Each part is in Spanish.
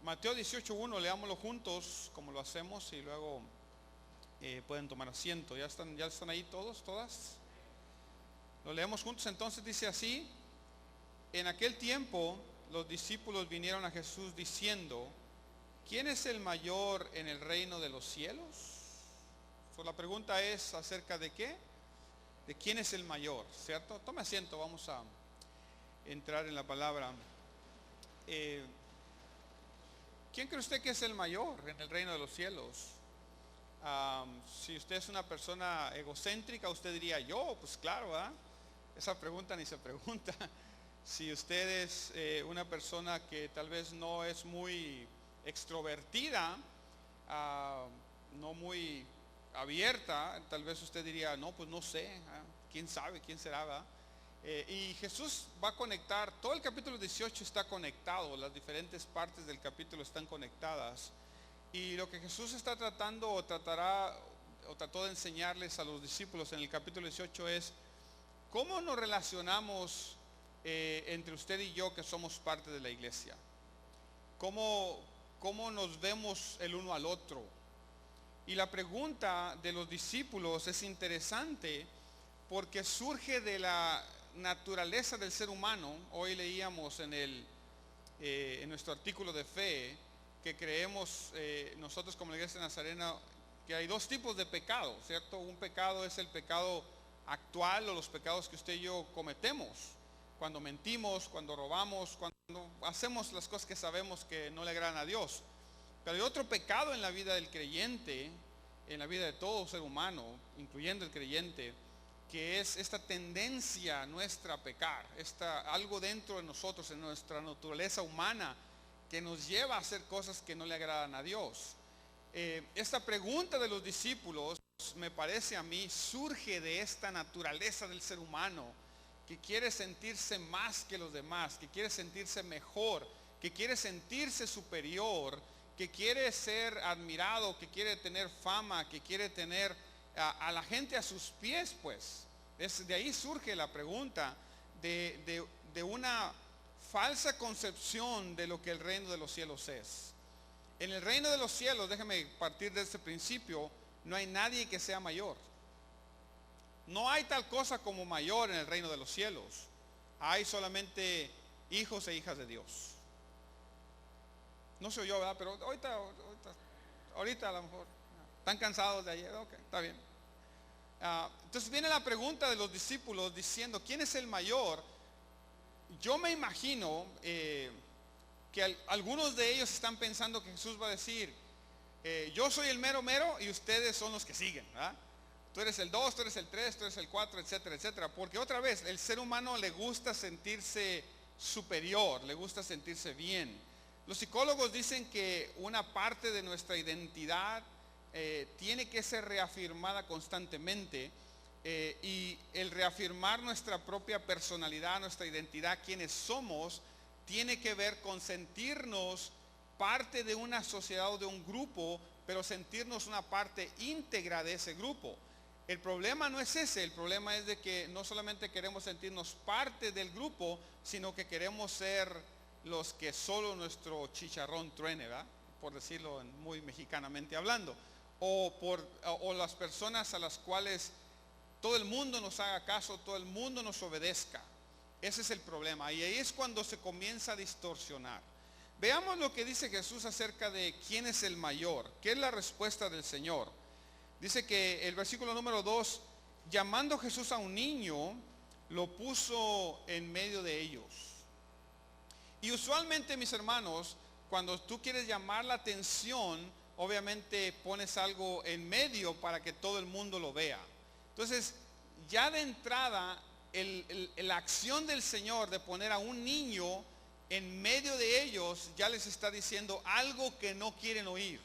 Mateo 18:1, leámoslo juntos como lo hacemos y luego pueden tomar asiento. ¿Ya están ahí todos, todas? Lo leemos juntos. Entonces dice así: en aquel tiempo los discípulos vinieron a Jesús diciendo: ¿quién es el mayor en el reino de los cielos? La pregunta es acerca de qué, de quién es el mayor, ¿cierto? Tome asiento, vamos a entrar en la palabra. ¿Quién cree usted que es el mayor en el reino de los cielos? Si usted es una persona egocéntrica, usted diría yo, pues claro, ¿verdad? Esa pregunta ni se pregunta. Si usted es una persona que tal vez no es muy extrovertida, no muy abierta, tal vez usted diría, no, pues no sé, quién sabe, quién será, ¿verdad? Y Jesús va a conectar, todo el capítulo 18 está conectado, las diferentes partes del capítulo están conectadas. Y lo que Jesús está tratando o trató de enseñarles a los discípulos en el capítulo 18 es cómo nos relacionamos entre usted y yo que somos parte de la iglesia. Cómo nos vemos el uno al otro. Y la pregunta de los discípulos es interesante porque surge de la naturaleza del ser humano. Hoy leíamos en nuestro artículo de fe que creemos nosotros como la Iglesia Nazarena que hay dos tipos de pecado, ¿cierto? Un pecado es el pecado actual o los pecados que usted y yo cometemos, cuando mentimos, cuando robamos, cuando hacemos las cosas que sabemos que no le agradan a Dios. Pero hay otro pecado en la vida del creyente, en la vida de todo ser humano, incluyendo el creyente, que es esta tendencia nuestra a pecar, algo dentro de nosotros, en nuestra naturaleza humana, que nos lleva a hacer cosas que no le agradan a Dios. Esta pregunta de los discípulos, me parece a mí, surge de esta naturaleza del ser humano, que quiere sentirse más que los demás, que quiere sentirse mejor, que quiere sentirse superior, que quiere ser admirado, que quiere tener fama, que quiere tener a la gente a sus pies, pues. De ahí surge la pregunta de una falsa concepción de lo que el reino de los cielos es. En el reino de los cielos, déjeme partir de este principio, no hay nadie que sea mayor. No hay tal cosa como mayor en el reino de los cielos. Hay solamente hijos e hijas de Dios. No se oyó, ¿verdad? Pero ahorita a lo mejor. ¿Están cansados de ayer? Ok, está bien. Entonces viene la pregunta de los discípulos diciendo, ¿quién es el mayor? Yo me imagino que algunos de ellos están pensando que Jesús va a decir, yo soy el mero mero y ustedes son los que siguen, ¿verdad? Tú eres el 2, tú eres el 3, tú eres el 4, etcétera, etcétera. Porque otra vez, el ser humano le gusta sentirse superior, le gusta sentirse bien. Los psicólogos dicen que una parte de nuestra identidad tiene que ser reafirmada constantemente, y el reafirmar nuestra propia personalidad, nuestra identidad, quienes somos, tiene que ver con sentirnos parte de una sociedad o de un grupo, pero sentirnos una parte íntegra de ese grupo. El problema no es ese, el problema es de que no solamente queremos sentirnos parte del grupo, sino que queremos ser los que solo nuestro chicharrón truene, ¿verdad? Por decirlo muy mexicanamente hablando, o las personas a las cuales todo el mundo nos haga caso, todo el mundo nos obedezca. Ese es el problema, y ahí es cuando se comienza a distorsionar. Veamos lo que dice Jesús acerca de quién es el mayor, qué es la respuesta del Señor. Dice que el versículo número 2, llamando Jesús a un niño, lo puso en medio de ellos. Y usualmente, mis hermanos, cuando tú quieres llamar la atención, obviamente pones algo en medio para que todo el mundo lo vea. Entonces, ya de entrada, la acción del Señor de poner a un niño en medio de ellos, ya les está diciendo algo que no quieren oír.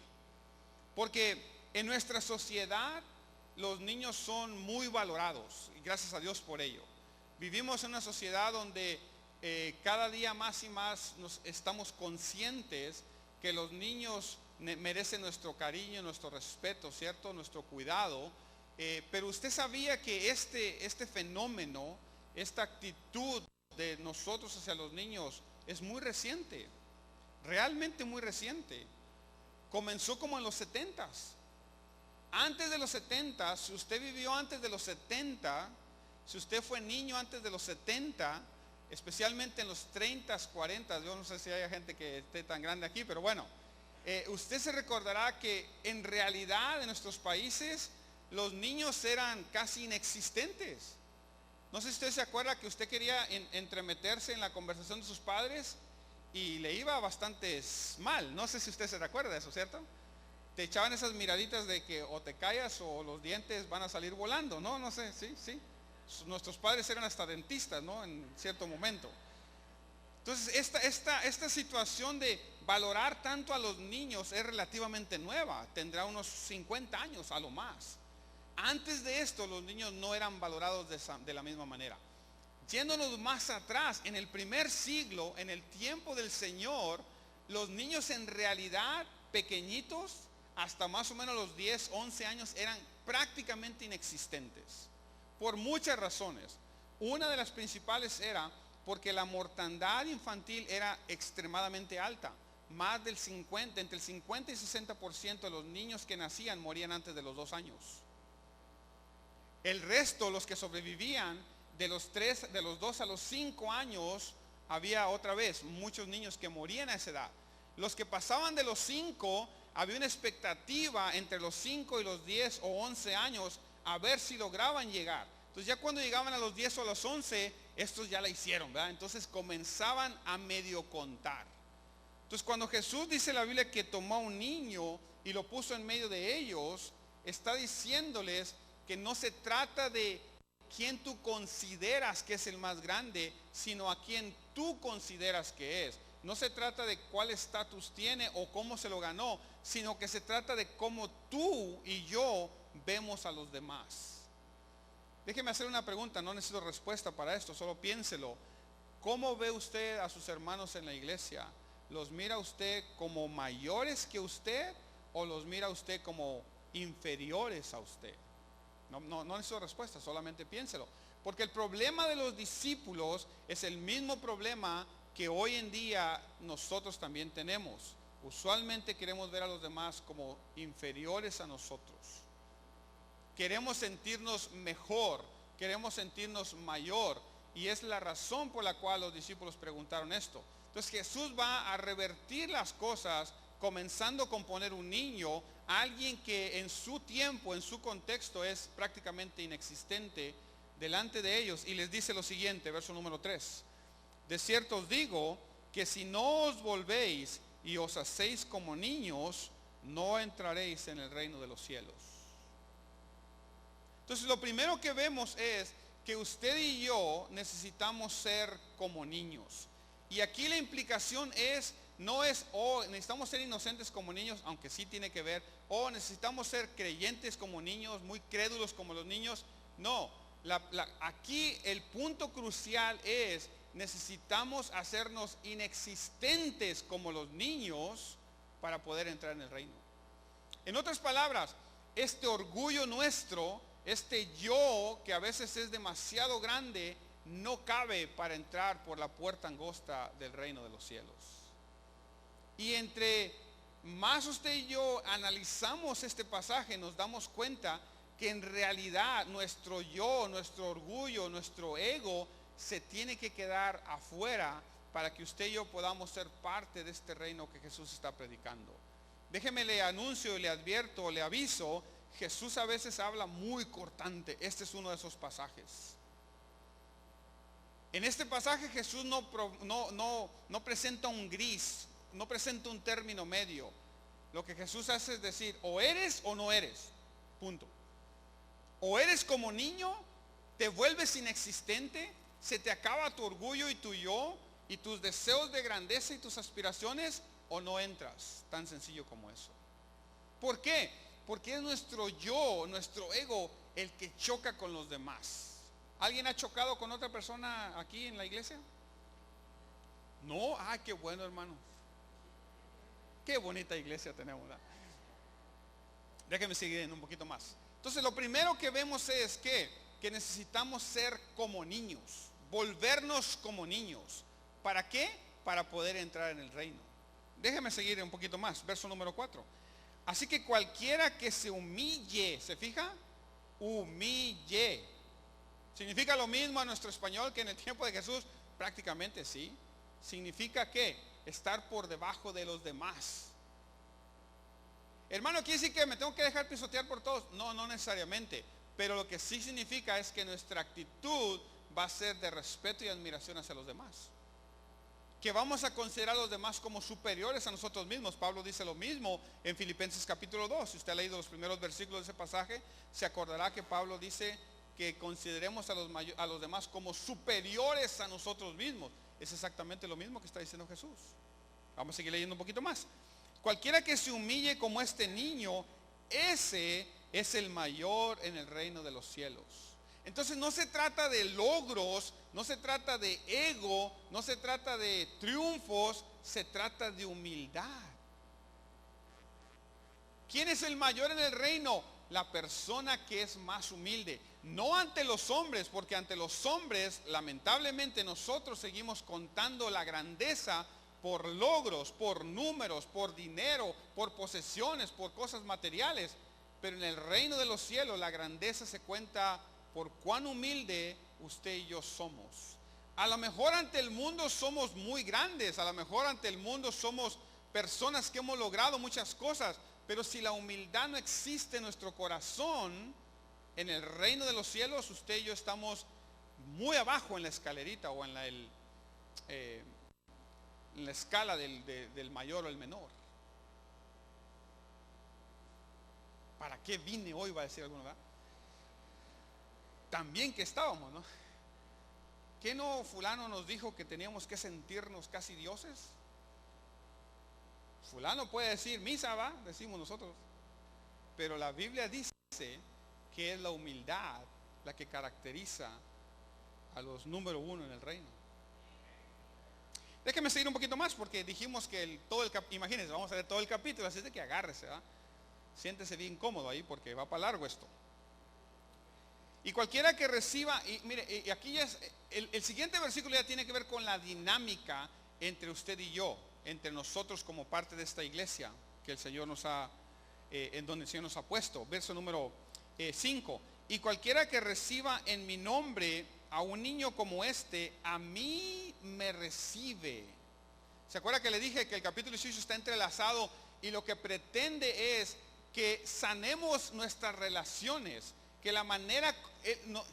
Porque en nuestra sociedad, los niños son muy valorados, y gracias a Dios por ello. Vivimos en una sociedad donde cada día más y más estamos conscientes que los niños merecen nuestro cariño, nuestro respeto, ¿cierto? Nuestro cuidado. Pero usted sabía que este fenómeno, esta actitud de nosotros hacia los niños es muy reciente. realmente muy reciente. Comenzó como en los 70s. Antes de los 70, si usted vivió antes de los 70, si usted fue niño antes de los 70, especialmente en los 30s, 40s, yo no sé si hay gente que esté tan grande aquí, pero bueno, usted se recordará que en realidad en nuestros países los niños eran casi inexistentes. No sé si usted se acuerda que usted quería entremeterse en la conversación de sus padres y le iba bastante mal. No sé si usted se recuerda de eso, ¿cierto? Te echaban esas miraditas de que o te callas o los dientes van a salir volando, ¿no? No sé, sí. Nuestros padres eran hasta dentistas, ¿no? En cierto momento. Entonces, esta situación de valorar tanto a los niños es relativamente nueva. Tendrá unos 50 años a lo más. Antes de esto, los niños no eran valorados de la misma manera. Yéndonos más atrás, en el primer siglo, en el tiempo del Señor, los niños en realidad pequeñitos, hasta más o menos los 10, 11 años, eran prácticamente inexistentes. Por muchas razones. Una de las principales era porque la mortandad infantil era extremadamente alta. Más del 50, entre el 50 y 60% de los niños que nacían morían antes de los 2 años. El resto, los que sobrevivían, de los 2 a los 5 años, había otra vez muchos niños que morían a esa edad. Los que pasaban de los 5, había una expectativa entre los 5 y los 10 o 11 años a ver si lograban llegar. Entonces ya cuando llegaban a los 10 o a los 11, estos ya la hicieron, ¿verdad? Entonces comenzaban a medio contar. Entonces cuando Jesús dice en la Biblia que tomó a un niño y lo puso en medio de ellos, está diciéndoles que no se trata de quién tú consideras que es el más grande, sino a quién tú consideras que es. No se trata de cuál estatus tiene o cómo se lo ganó, sino que se trata de cómo tú y yo vemos a los demás. Déjeme hacer una pregunta, no necesito respuesta para esto, solo piénselo. ¿Cómo ve usted a sus hermanos en la iglesia? ¿Los mira usted como mayores que usted o los mira usted como inferiores a usted? No necesito respuesta, solamente piénselo. Porque el problema de los discípulos es el mismo problema que hoy en día nosotros también tenemos. Usualmente queremos ver a los demás como inferiores a nosotros. Queremos sentirnos mejor, queremos sentirnos mayor. Y es la razón por la cual los discípulos preguntaron esto. Entonces Jesús va a revertir las cosas, comenzando con poner un niño, alguien que en su tiempo, en su contexto es prácticamente inexistente delante de ellos, y les dice lo siguiente, verso número 3. De cierto os digo que si no os volvéis y os hacéis como niños, no entraréis en el reino de los cielos. Entonces lo primero que vemos es que usted y yo necesitamos ser como niños. Y aquí la implicación no es, necesitamos ser inocentes como niños, aunque sí tiene que ver, o necesitamos ser creyentes como niños, muy crédulos como los niños. No, aquí el punto crucial es, necesitamos hacernos inexistentes como los niños para poder entrar en el reino. En otras palabras, este orgullo nuestro, este yo que a veces es demasiado grande, no cabe para entrar por la puerta angosta del reino de los cielos. Y entre más usted y yo analizamos este pasaje, nos damos cuenta que en realidad nuestro yo, nuestro orgullo, nuestro ego se tiene que quedar afuera para que usted y yo podamos ser parte de este reino que Jesús está predicando. Déjeme le anuncio, le advierto, le aviso, Jesús a veces habla muy cortante. Este es uno de esos pasajes. En este pasaje Jesús no presenta un gris, no presenta un término medio. Lo que Jesús hace es decir, o eres o no eres, punto. O eres como niño, te vuelves inexistente, se te acaba tu orgullo y tu yo y tus deseos de grandeza y tus aspiraciones, o no entras, tan sencillo como eso. ¿Por qué? Porque es nuestro yo, nuestro ego, el que choca con los demás. ¿Alguien ha chocado con otra persona aquí en la iglesia? No, qué bueno, hermano. Qué bonita iglesia tenemos, ¿verdad? Déjenme seguir un poquito más. Entonces lo primero que vemos es que necesitamos ser como niños, volvernos como niños. ¿Para qué? Para poder entrar en el reino. déjeme seguir un poquito más, verso número 4. Así que cualquiera que se humille, ¿se fija? Humille. ¿Significa lo mismo en nuestro español que en el tiempo de Jesús? Prácticamente sí. ¿Significa qué? Estar por debajo de los demás. Hermano, ¿quiere decir que me tengo que dejar pisotear por todos? No, no necesariamente. Pero lo que sí significa es que nuestra actitud va a ser de respeto y admiración hacia los demás. Que vamos a considerar a los demás como superiores a nosotros mismos. Pablo dice lo mismo en Filipenses capítulo 2. Si usted ha leído los primeros versículos de ese pasaje, se acordará que Pablo dice que consideremos a los demás como superiores a nosotros mismos. Es exactamente lo mismo que está diciendo Jesús. Vamos a seguir leyendo un poquito más. Cualquiera que se humille como este niño, ese es el mayor en el reino de los cielos. Entonces no se trata de logros, no se trata de ego, no se trata de triunfos, se trata de humildad. ¿Quién es el mayor en el reino? La persona que es más humilde. No ante los hombres, porque ante los hombres, lamentablemente, nosotros seguimos contando la grandeza por logros, por números, por dinero, por posesiones, por cosas materiales. Pero en el reino de los cielos la grandeza se cuenta por cuán humilde usted y yo somos. A lo mejor ante el mundo somos muy grandes, a lo mejor ante el mundo somos personas que hemos logrado muchas cosas, pero si la humildad no existe en nuestro corazón, en el reino de los cielos usted y yo estamos muy abajo en la escalerita o en la escala del mayor o el menor. ¿Para qué vine hoy? Va a decir alguno, ¿verdad? También que estábamos, ¿no? ¿Qué no fulano nos dijo que teníamos que sentirnos casi dioses? Fulano puede decir misa, va, decimos nosotros. Pero la Biblia dice que es la humildad la que caracteriza a los número uno en el reino. Déjeme seguir un poquito más porque dijimos que imagínense, vamos a ver todo el capítulo, así es de que agárrese, ¿va? Siéntese bien cómodo ahí porque va para largo esto. Y cualquiera que reciba, y mire, y aquí ya es, el siguiente versículo ya tiene que ver con la dinámica entre usted y yo, entre nosotros como parte de esta iglesia que el Señor nos ha, en donde el Señor nos ha puesto. Verso número 5. Y cualquiera que reciba en mi nombre a un niño como este, a mí me recibe. ¿Se acuerda que le dije que el capítulo 18 está entrelazado y lo que pretende es que sanemos nuestras relaciones? Que la manera,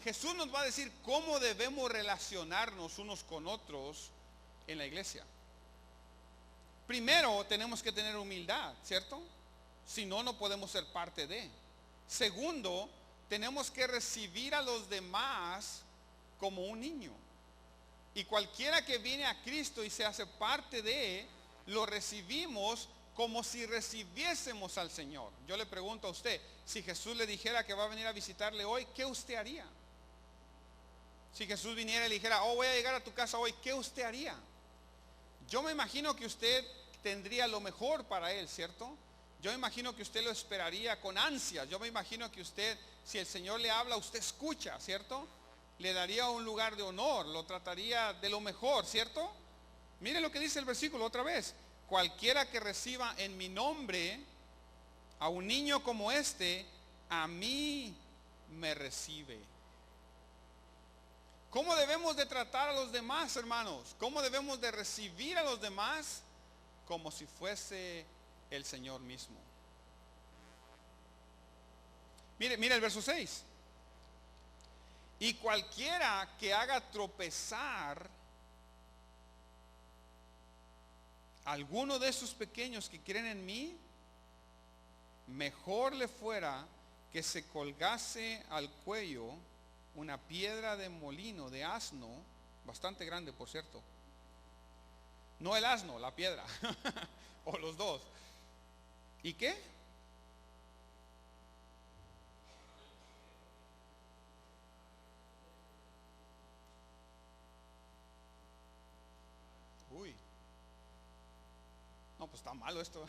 Jesús nos va a decir cómo debemos relacionarnos unos con otros en la iglesia. Primero tenemos que tener humildad, ¿cierto? Si no, no podemos ser parte de. Segundo, tenemos que recibir a los demás como un niño. Y cualquiera que viene a Cristo y se hace parte de, lo recibimos como si recibiésemos al Señor. Yo le pregunto a usted, si Jesús le dijera que va a venir a visitarle hoy, ¿qué usted haría? Si Jesús viniera y le dijera, oh, voy a llegar a tu casa hoy, ¿qué usted haría? Yo me imagino que usted tendría lo mejor para él, ¿cierto? Yo me imagino que usted lo esperaría con ansias. Yo me imagino que usted, si el Señor le habla, usted escucha, ¿cierto? Le daría un lugar de honor, lo trataría de lo mejor, ¿cierto? Mire lo que dice el versículo otra vez. Cualquiera que reciba en mi nombre a un niño como este, a mí me recibe. ¿Cómo debemos de tratar a los demás, hermanos? ¿Cómo debemos de recibir a los demás? Como si fuese el Señor mismo. Mire el verso 6. Y cualquiera que haga tropezar a alguno de esos pequeños que creen en mí, mejor le fuera que se colgase al cuello una piedra de molino, de asno, bastante grande por cierto. No el asno, la piedra, o los dos. ¿Y qué? Uy. No, pues está malo esto.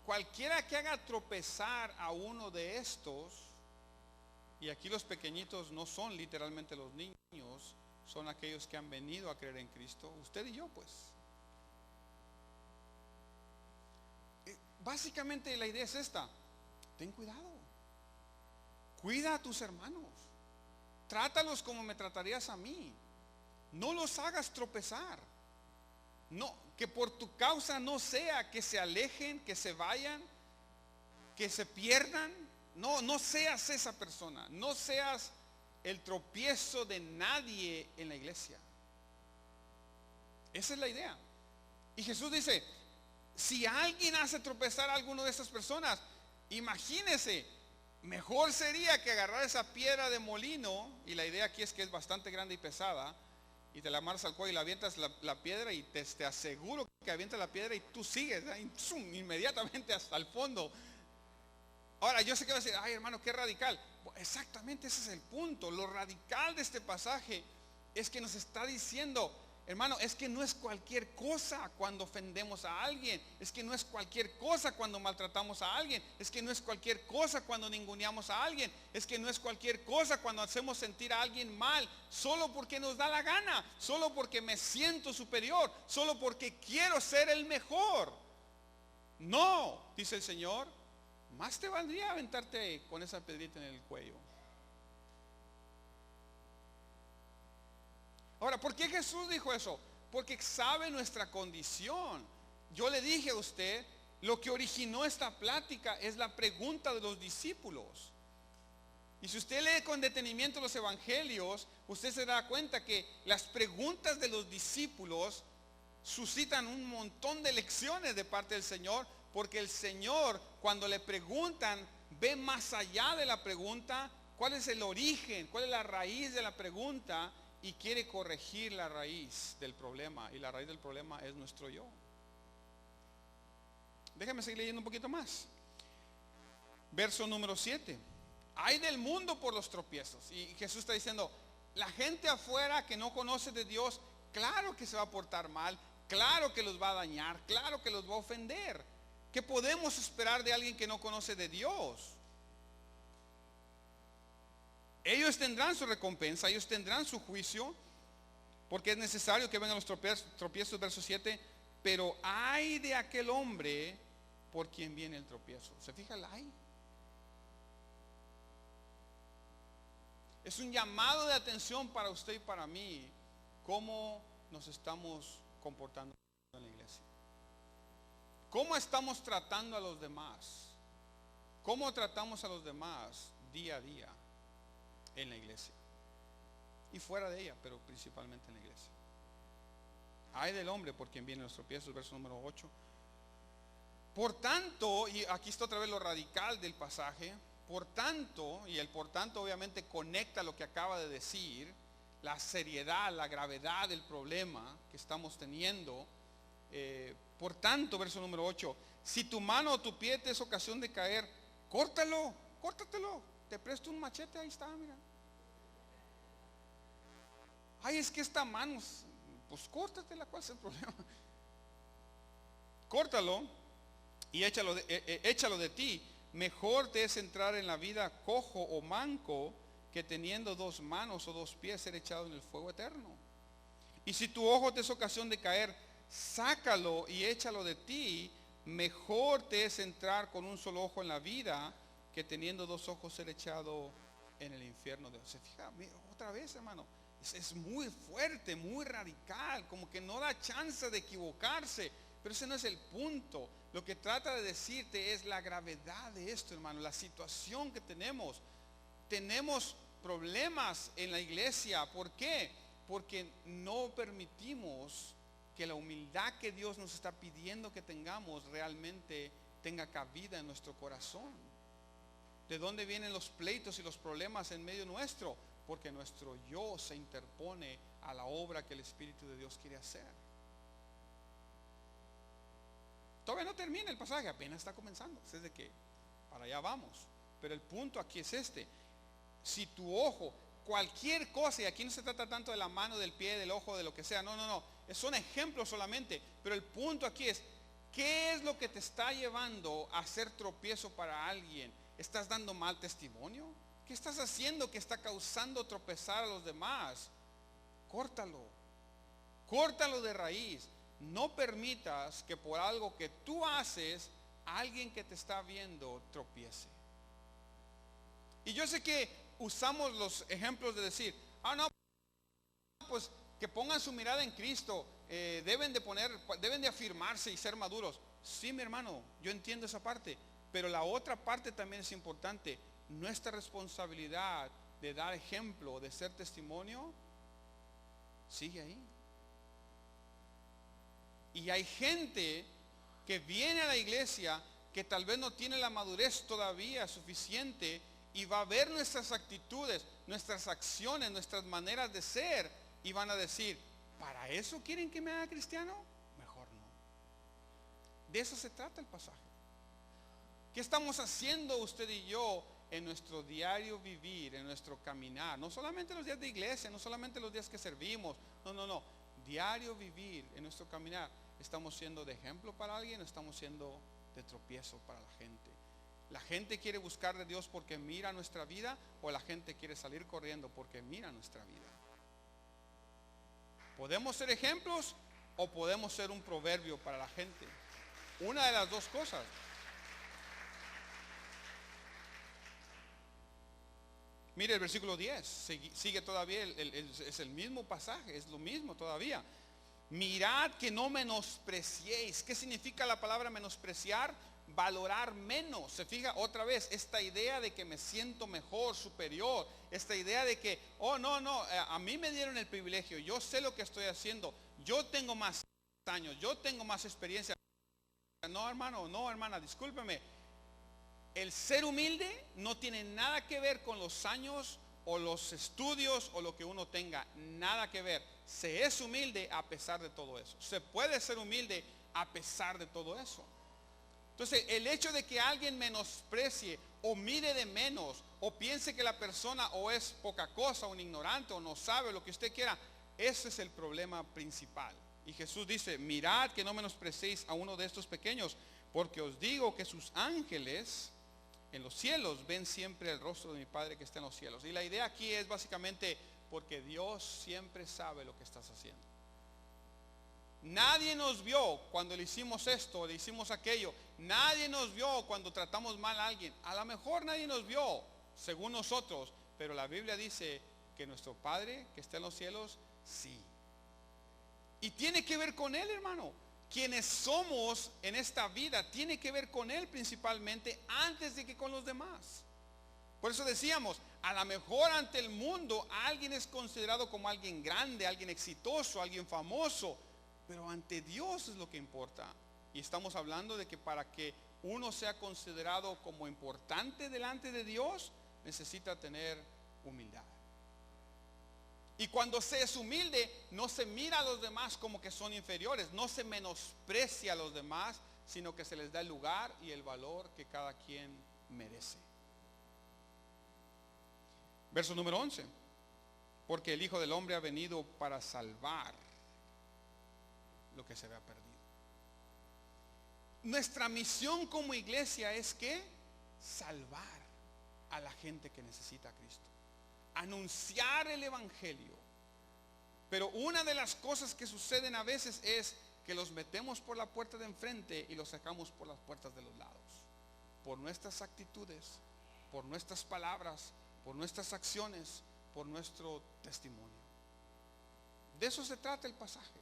Cualquiera que haga tropezar a uno de estos, y aquí los pequeñitos no son literalmente los niños, son aquellos que han venido a creer en Cristo, usted y yo pues. básicamente la idea es esta: ten cuidado, cuida a tus hermanos, trátalos como me tratarías a mí, no los hagas tropezar, no, que por tu causa no sea que se alejen, que se vayan, que se pierdan. No seas esa persona, no seas el tropiezo de nadie en la iglesia. Esa es la idea. Y Jesús dice, si alguien hace tropezar a alguno de estas personas, imagínese, mejor sería que agarrar esa piedra de molino, y la idea aquí es que es bastante grande y pesada, y te la amarras al cuello y la avientas la piedra, y te aseguro que avientas la piedra y tú sigues, inmediatamente hasta el fondo. Ahora, yo sé que va a decir, ay hermano, qué radical. Exactamente ese es el punto. Lo radical de este pasaje es que nos está diciendo, hermano, es que no es cualquier cosa cuando ofendemos a alguien, es que no es cualquier cosa cuando maltratamos a alguien, es que no es cualquier cosa cuando ninguneamos a alguien, es que no es cualquier cosa cuando hacemos sentir a alguien mal, solo porque nos da la gana, solo porque me siento superior, solo porque quiero ser el mejor. No, dice el Señor, más te valdría aventarte con esa pedrita en el cuello. Ahora, ¿por qué Jesús dijo eso? Porque sabe nuestra condición. Yo le dije a usted, lo que originó esta plática es la pregunta de los discípulos. Y si usted lee con detenimiento los evangelios, usted se da cuenta que las preguntas de los discípulos suscitan un montón de lecciones de parte del Señor, porque el Señor, cuando le preguntan, ve más allá de la pregunta, cuál es el origen, cuál es la raíz de la pregunta, y quiere corregir la raíz del problema, y la raíz del problema es nuestro yo. Déjame seguir leyendo un poquito más. Verso número 7. Ay del mundo por los tropiezos. Y Jesús está diciendo, la gente afuera que no conoce de Dios, claro que se va a portar mal, claro que los va a dañar, claro que los va a ofender. ¿Qué podemos esperar de alguien que no conoce de Dios? Ellos tendrán su recompensa, ellos tendrán su juicio, porque es necesario que vengan los tropiezos, verso 7. Pero ay de aquel hombre por quien viene el tropiezo. ¿Se fija el ay? Es un llamado de atención para usted y para mí, cómo nos estamos comportando en la iglesia. ¿Cómo estamos tratando a los demás? ¿Cómo tratamos a los demás día a día en la iglesia? Y fuera de ella, pero principalmente en la iglesia. Ay del hombre por quien vienen los tropiezos, verso número 8. Por tanto, y aquí está otra vez lo radical del pasaje, por tanto, y el por tanto obviamente conecta lo que acaba de decir, la seriedad, la gravedad del problema que estamos teniendo. Por tanto, verso número 8, si tu mano o tu pie te es ocasión de caer, córtalo, córtatelo, te presto un machete, ahí está, mira. Ay, es que esta mano, pues córtatela, ¿cuál es el problema? Córtalo y échalo de ti. Mejor te es entrar en la vida cojo o manco, que teniendo dos manos o dos pies ser echado en el fuego eterno. Y si tu ojo te es ocasión de caer, sácalo y échalo de ti. Mejor te es entrar con un solo ojo en la vida, que teniendo dos ojos ser echado en el infierno. Se fija, otra vez, hermano, es muy fuerte, muy radical, como que no da chance de equivocarse. Pero ese no es el punto. Lo que trata de decirte es la gravedad de esto, hermano, la situación que tenemos. Tenemos problemas en la iglesia. ¿Por qué? Porque no permitimos que la humildad que Dios nos está pidiendo que tengamos realmente tenga cabida en nuestro corazón. ¿De dónde vienen los pleitos y los problemas en medio nuestro? Porque nuestro yo se interpone a la obra que el Espíritu de Dios quiere hacer. Todavía no termina el pasaje, apenas está comenzando. Es de que para allá vamos. Pero el punto aquí es este: si tu ojo, cualquier cosa, y aquí no se trata tanto de la mano, del pie, del ojo, de lo que sea, no, son ejemplos solamente. Pero el punto aquí es: ¿qué es lo que te está llevando a hacer tropiezo para alguien? ¿Estás dando mal testimonio? ¿Qué estás haciendo que está causando tropezar a los demás? Córtalo de raíz. No permitas que por algo que tú haces alguien que te está viendo tropiece. Y yo sé que usamos los ejemplos de decir, no, pues que pongan su mirada en Cristo, deben de afirmarse y ser maduros. Sí, mi hermano, yo entiendo esa parte, pero la otra parte también es importante. Nuestra responsabilidad de dar ejemplo, de ser testimonio, sigue ahí. Y hay gente que viene a la iglesia que tal vez no tiene la madurez todavía suficiente y va a ver nuestras actitudes, nuestras acciones, nuestras maneras de ser y van a decir, ¿para eso quieren que me haga cristiano? Mejor no. De eso se trata el pasaje. ¿Qué estamos haciendo usted y yo en nuestro diario vivir, en nuestro caminar? No solamente los días de iglesia, no solamente los días que servimos, no. Diario vivir, en nuestro caminar, ¿estamos siendo de ejemplo para alguien o estamos siendo de tropiezo para la gente? ¿La gente quiere buscar de Dios porque mira nuestra vida o la gente quiere salir corriendo porque mira nuestra vida? ¿Podemos ser ejemplos o podemos ser un proverbio para la gente? Una de las dos cosas. Mire el versículo 10, sigue todavía, es el mismo pasaje, es lo mismo todavía. Mirad que no menospreciéis. ¿Qué significa la palabra menospreciar? Valorar menos. Se fija otra vez esta idea de que me siento mejor, superior, esta idea de que, a mí me dieron el privilegio, yo sé lo que estoy haciendo, yo tengo más años, yo tengo más experiencia. No, hermano, no, hermana, discúlpeme. El ser humilde no tiene nada que ver con los años o los estudios o lo que uno tenga, nada que ver. Se es humilde a pesar de todo eso. Se puede ser humilde a pesar de todo eso. Entonces, el hecho de que alguien menosprecie o mire de menos o piense que la persona o es poca cosa, un ignorante o no sabe lo que usted quiera, ese es el problema principal. Y Jesús dice, mirad que no menospreciéis a uno de estos pequeños, porque os digo que sus ángeles en los cielos ven siempre el rostro de mi Padre que está en los cielos. Y la idea aquí es básicamente porque Dios siempre sabe lo que estás haciendo. Nadie nos vio cuando le hicimos esto, le hicimos aquello. Nadie nos vio cuando tratamos mal a alguien. A lo mejor nadie nos vio, según nosotros, pero la Biblia dice que nuestro Padre que está en los cielos, sí. Y tiene que ver con Él, hermano. Quienes somos en esta vida tiene que ver con Él principalmente antes de que con los demás. Por eso decíamos, a lo mejor ante el mundo alguien es considerado como alguien grande, alguien exitoso, alguien famoso, pero ante Dios es lo que importa. Y estamos hablando de que para que uno sea considerado como importante delante de Dios, necesita tener humildad. Y cuando se es humilde, no se mira a los demás como que son inferiores, no se menosprecia a los demás, sino que se les da el lugar y el valor que cada quien merece. Verso número 11. Porque el Hijo del Hombre ha venido para salvar lo que se había perdido. Nuestra misión como iglesia es que salvar a la gente que necesita a Cristo. Anunciar el evangelio. Pero una de las cosas que suceden a veces es que los metemos por la puerta de enfrente y los sacamos por las puertas de los lados, por nuestras actitudes, por nuestras palabras, por nuestras acciones, por nuestro testimonio. De eso se trata el pasaje.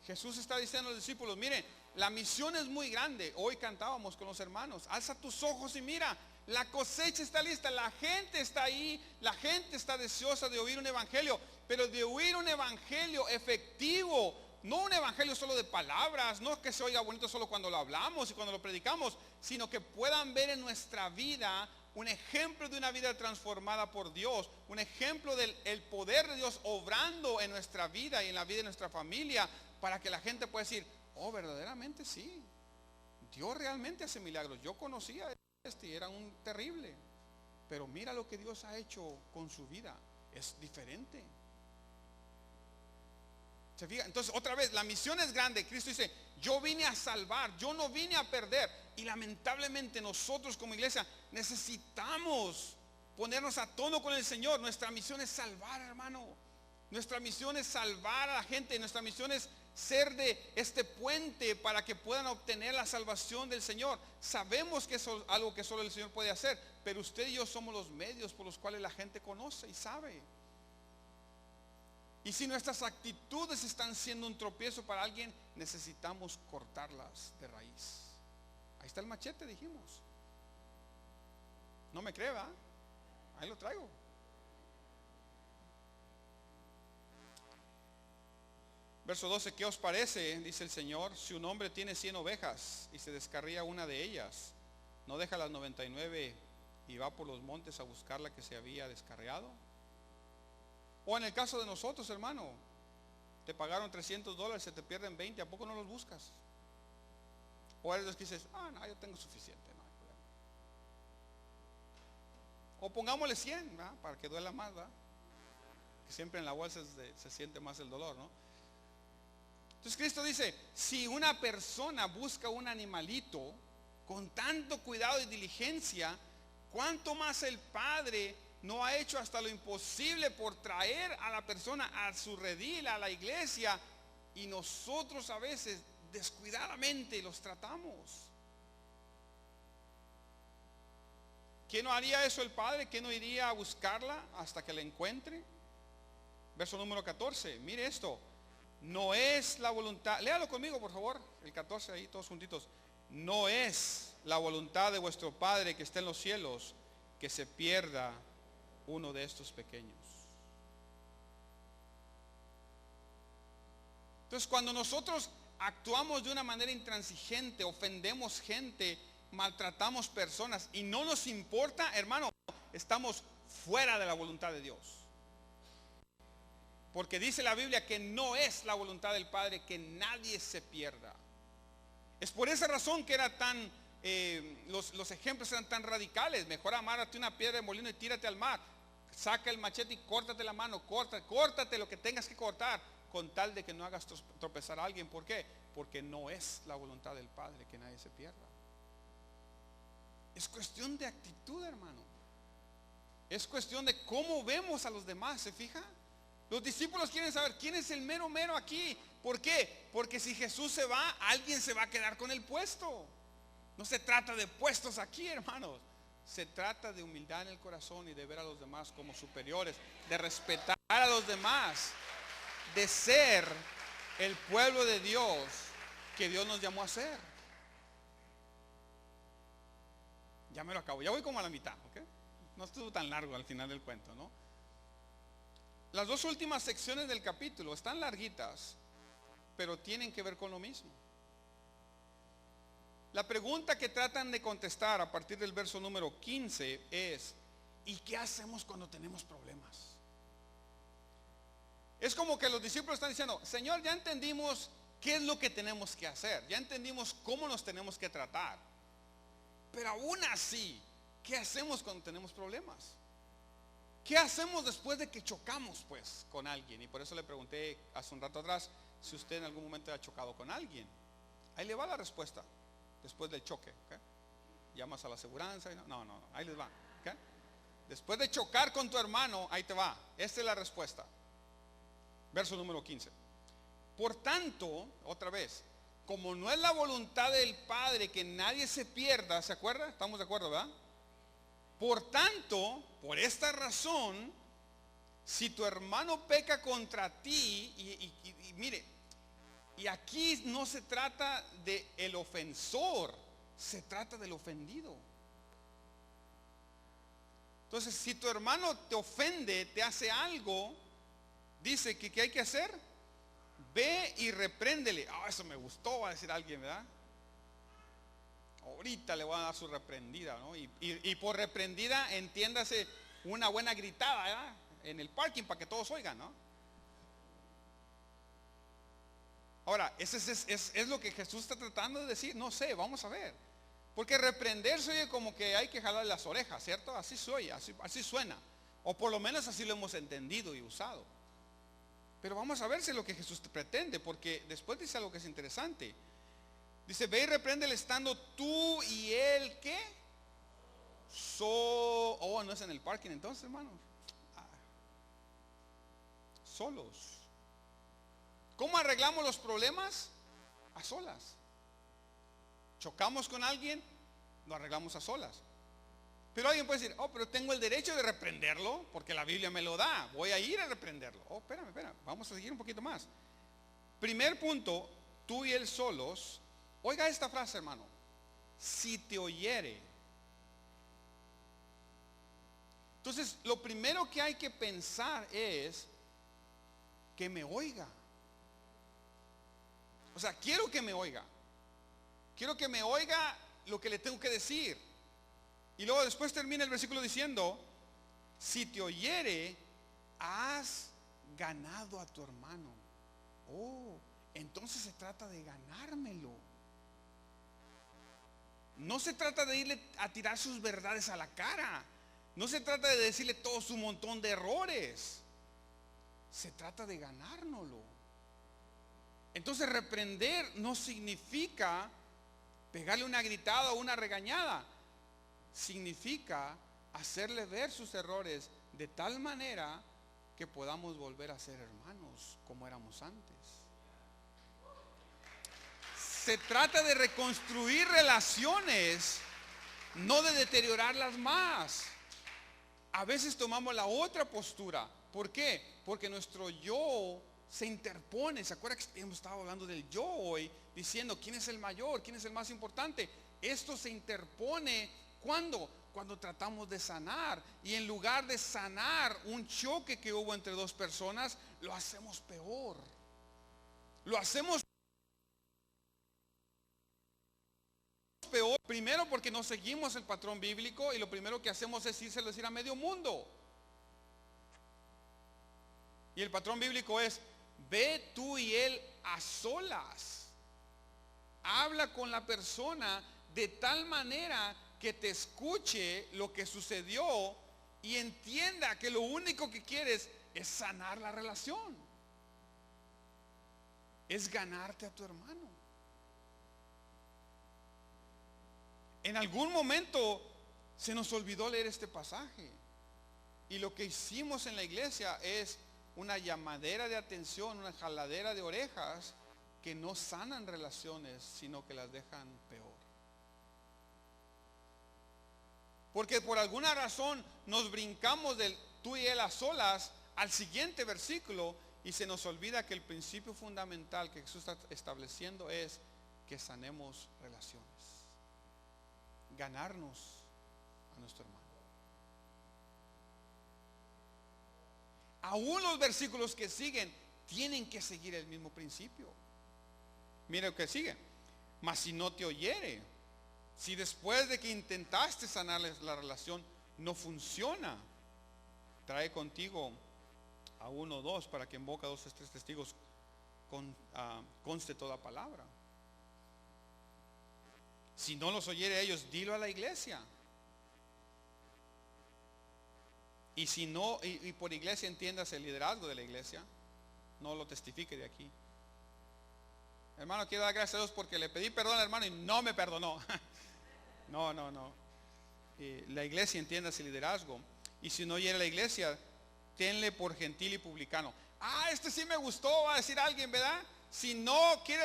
Jesús está diciendo a los discípulos, miren, la misión es muy grande. Hoy cantábamos con los hermanos, alza tus ojos y mira, la cosecha está lista, la gente está ahí, la gente está deseosa de oír un evangelio, pero de oír un evangelio efectivo, no un evangelio solo de palabras, no que se oiga bonito solo cuando lo hablamos y cuando lo predicamos, sino que puedan ver en nuestra vida un ejemplo de una vida transformada por Dios, un ejemplo del poder de Dios obrando en nuestra vida y en la vida de nuestra familia, para que la gente pueda decir, oh, verdaderamente sí, Dios realmente hace milagros. Yo conocía y era un terrible, pero mira lo que Dios ha hecho con su vida, es diferente. ¿Se fija? Entonces otra vez, la misión es grande. Cristo dice, yo vine a salvar, yo no vine a perder. Y lamentablemente nosotros como iglesia necesitamos ponernos a tono con el Señor. Nuestra misión es salvar, hermano. Nuestra misión es salvar a la gente. Nuestra misión es ser de este puente para que puedan obtener la salvación del Señor. Sabemos que eso es algo que solo el Señor puede hacer, pero usted y yo somos los medios por los cuales la gente conoce y sabe. Y si nuestras actitudes están siendo un tropiezo para alguien, necesitamos cortarlas de raíz. Ahí está el machete, dijimos. No me cree, ¿verdad? Ahí lo traigo. Verso 12, ¿qué os parece? Dice el Señor, si un hombre tiene 100 ovejas y se descarría una de ellas, ¿no deja las 99 y va por los montes a buscar la que se había descarriado? O en el caso de nosotros, hermano, te pagaron $300, se te pierden 20, ¿a poco no los buscas? O eres los que dices, no, yo tengo suficiente, no hay problema. O pongámosle 100, ¿verdad? Para que duela más, ¿verdad? Que siempre en la bolsa se siente más el dolor, ¿no? Entonces Cristo dice, si una persona busca un animalito con tanto cuidado y diligencia, ¿cuánto más el Padre no ha hecho hasta lo imposible por traer a la persona a su redil, a la iglesia? Y nosotros a veces descuidadamente los tratamos. ¿Qué no haría eso el Padre? ¿Qué no iría a buscarla hasta que la encuentre? Verso número 14, mire esto. No es la voluntad, léalo conmigo por favor, el 14 ahí todos juntitos. No es la voluntad de vuestro Padre que está en los cielos que se pierda uno de estos pequeños. Entonces, cuando nosotros actuamos de una manera intransigente, ofendemos gente, maltratamos personas y no nos importa, hermano, estamos fuera de la voluntad de Dios. Porque dice la Biblia que no es la voluntad del Padre que nadie se pierda. Es por esa razón que era tan, los ejemplos eran tan radicales. Mejor amárrate una piedra de molino y tírate al mar. Saca el machete y córtate la mano, córtate lo que tengas que cortar, con tal de que no hagas tropezar a alguien. ¿Por qué? Porque no es la voluntad del Padre que nadie se pierda. Es cuestión de actitud, hermano. Es cuestión de cómo vemos a los demás, ¿se fija? Los discípulos quieren saber quién es el mero aquí. ¿Por qué? Porque si Jesús se va, alguien se va a quedar con el puesto. No se trata de puestos aquí, hermanos. Se trata de humildad en el corazón y de ver a los demás como superiores, de respetar a los demás, de ser el pueblo de Dios que Dios nos llamó a ser. Ya me lo acabo, ya voy como a la mitad, ¿ok? No estuvo tan largo al final del cuento, ¿no? Las dos últimas secciones del capítulo están larguitas, pero tienen que ver con lo mismo. La pregunta que tratan de contestar a partir del verso número 15 es, ¿y qué hacemos cuando tenemos problemas? Es como que los discípulos están diciendo, Señor, ya entendimos qué es lo que tenemos que hacer, ya entendimos cómo nos tenemos que tratar, pero aún así, ¿qué hacemos cuando tenemos problemas? ¿Qué hacemos después de que chocamos pues con alguien? Y por eso le pregunté hace un rato atrás si usted en algún momento ha chocado con alguien. Ahí le va la respuesta después del choque, ¿okay? Llamas a la aseguranza y no, ahí les va, ¿okay? Después de chocar con tu hermano, ahí te va. Esta es la respuesta. Verso número 15. Por tanto, otra vez, como no es la voluntad del Padre que nadie se pierda, ¿se acuerda? Estamos de acuerdo, ¿verdad? Por tanto, por esta razón, si tu hermano peca contra ti, y mire, y aquí no se trata de el ofensor, se trata del ofendido. Entonces, si tu hermano te ofende, te hace algo, dice que ¿qué hay que hacer? Ve y repréndele. Eso me gustó, va a decir alguien, ¿verdad? Ahorita le voy a dar su reprendida, ¿no? Y por reprendida entiéndase una buena gritada, ¿verdad? En el parking para que todos oigan, ¿no? Ahora, es lo que Jesús está tratando de decir. No sé, vamos a ver. Porque reprender se oye como que hay que jalarle las orejas, ¿cierto? Así soy, así suena. O por lo menos así lo hemos entendido y usado. Pero vamos a ver si es lo que Jesús pretende, porque después dice algo que es interesante. Dice, ve y repréndele estando tú y él, ¿qué? No es en el parking entonces, hermanos. Solos. ¿Cómo arreglamos los problemas? A solas. Chocamos con alguien, lo arreglamos a solas. Pero alguien puede decir, oh, pero tengo el derecho de reprenderlo porque la Biblia me lo da. Voy a ir a reprenderlo. Oh, espérame, vamos a seguir un poquito más. Primer punto, tú y él solos. Oiga esta frase, hermano. Si te oyere. Entonces, lo primero que hay que pensar es que me oiga. O sea, quiero que me oiga. Quiero que me oiga lo que le tengo que decir. Y luego después termina el versículo diciendo, si te oyere, has ganado a tu hermano. Oh, entonces se trata de ganármelo. No se trata de irle a tirar sus verdades a la cara. No se trata de decirle todo su montón de errores. Se trata de ganárnoslo. Entonces reprender no significa pegarle una gritada o una regañada. Significa hacerle ver sus errores de tal manera que podamos volver a ser hermanos como éramos antes. Se trata de reconstruir relaciones, no de deteriorarlas más. A veces tomamos la otra postura. ¿Por qué? Porque nuestro yo se interpone. ¿Se acuerda que hemos estado hablando del yo hoy? Diciendo quién es el mayor, quién es el más importante. Esto se interpone ¿cuándo? Cuando tratamos de sanar. Y en lugar de sanar un choque que hubo entre dos personas, lo hacemos peor. Lo hacemos peor. Primero porque no seguimos el patrón bíblico y lo primero que hacemos es írselo a decir a medio mundo. Y el patrón bíblico es, ve tú y él a solas. Habla con la persona de tal manera que te escuche lo que sucedió y entienda que lo único que quieres es sanar la relación. Es ganarte a tu hermano. En algún momento se nos olvidó leer este pasaje. Y lo que hicimos en la iglesia es una llamadera de atención, una jaladera de orejas que no sanan relaciones, sino que las dejan peor. Porque por alguna razón nos brincamos del tú y él a solas al siguiente versículo y se nos olvida que el principio fundamental que Jesús está estableciendo es que sanemos relaciones. Ganarnos a nuestro hermano. Aún los versículos que siguen tienen que seguir el mismo principio. Mira lo que sigue. Mas si no te oyere, si después de que intentaste sanarles la relación no funciona, trae contigo a uno o dos para que en boca de dos o tres testigos conste toda palabra. Si no los oyere a ellos, dilo a la iglesia. Y si no, y por iglesia entiendas el liderazgo de la iglesia, no lo testifique de aquí. Hermano, quiero dar gracias a Dios porque le pedí perdón al hermano y no me perdonó. No. La iglesia entienda ese liderazgo. Y si no oyere la iglesia, tenle por gentil y publicano. Este sí me gustó, va a decir alguien, ¿verdad? Si no quiere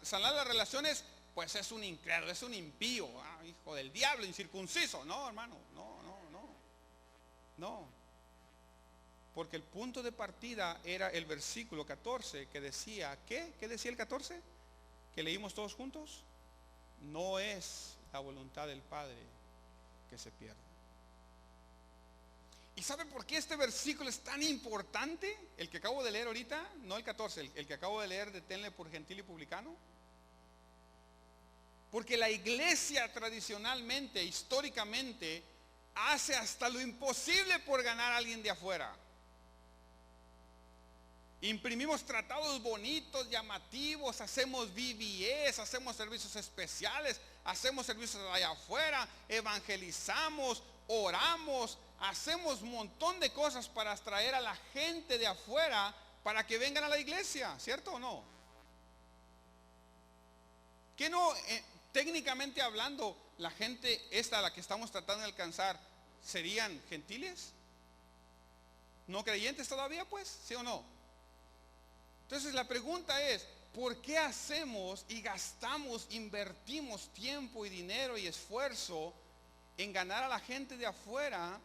sanar las relaciones, pues es un incrédulo, es un impío, hijo del diablo, incircunciso. No, hermano, no. Porque el punto de partida era el versículo 14 que decía, ¿qué? ¿Qué decía el 14? Que leímos todos juntos. No es la voluntad del Padre que se pierda. ¿Y sabe por qué este versículo es tan importante? El que acabo de leer ahorita, no el 14, el que acabo de leer de tenle por gentil y publicano. Porque la iglesia tradicionalmente, históricamente, hace hasta lo imposible por ganar a alguien de afuera. Imprimimos tratados bonitos, llamativos, hacemos VBS, hacemos servicios especiales, hacemos servicios allá afuera, evangelizamos, oramos, hacemos un montón de cosas para atraer a la gente de afuera para que vengan a la iglesia, ¿cierto o no? ¿Qué no, técnicamente hablando, la gente esta a la que estamos tratando de alcanzar serían gentiles? ¿No creyentes todavía, pues? ¿Sí o no? Entonces la pregunta es, ¿por qué hacemos y gastamos, invertimos tiempo y dinero y esfuerzo en ganar a la gente de afuera,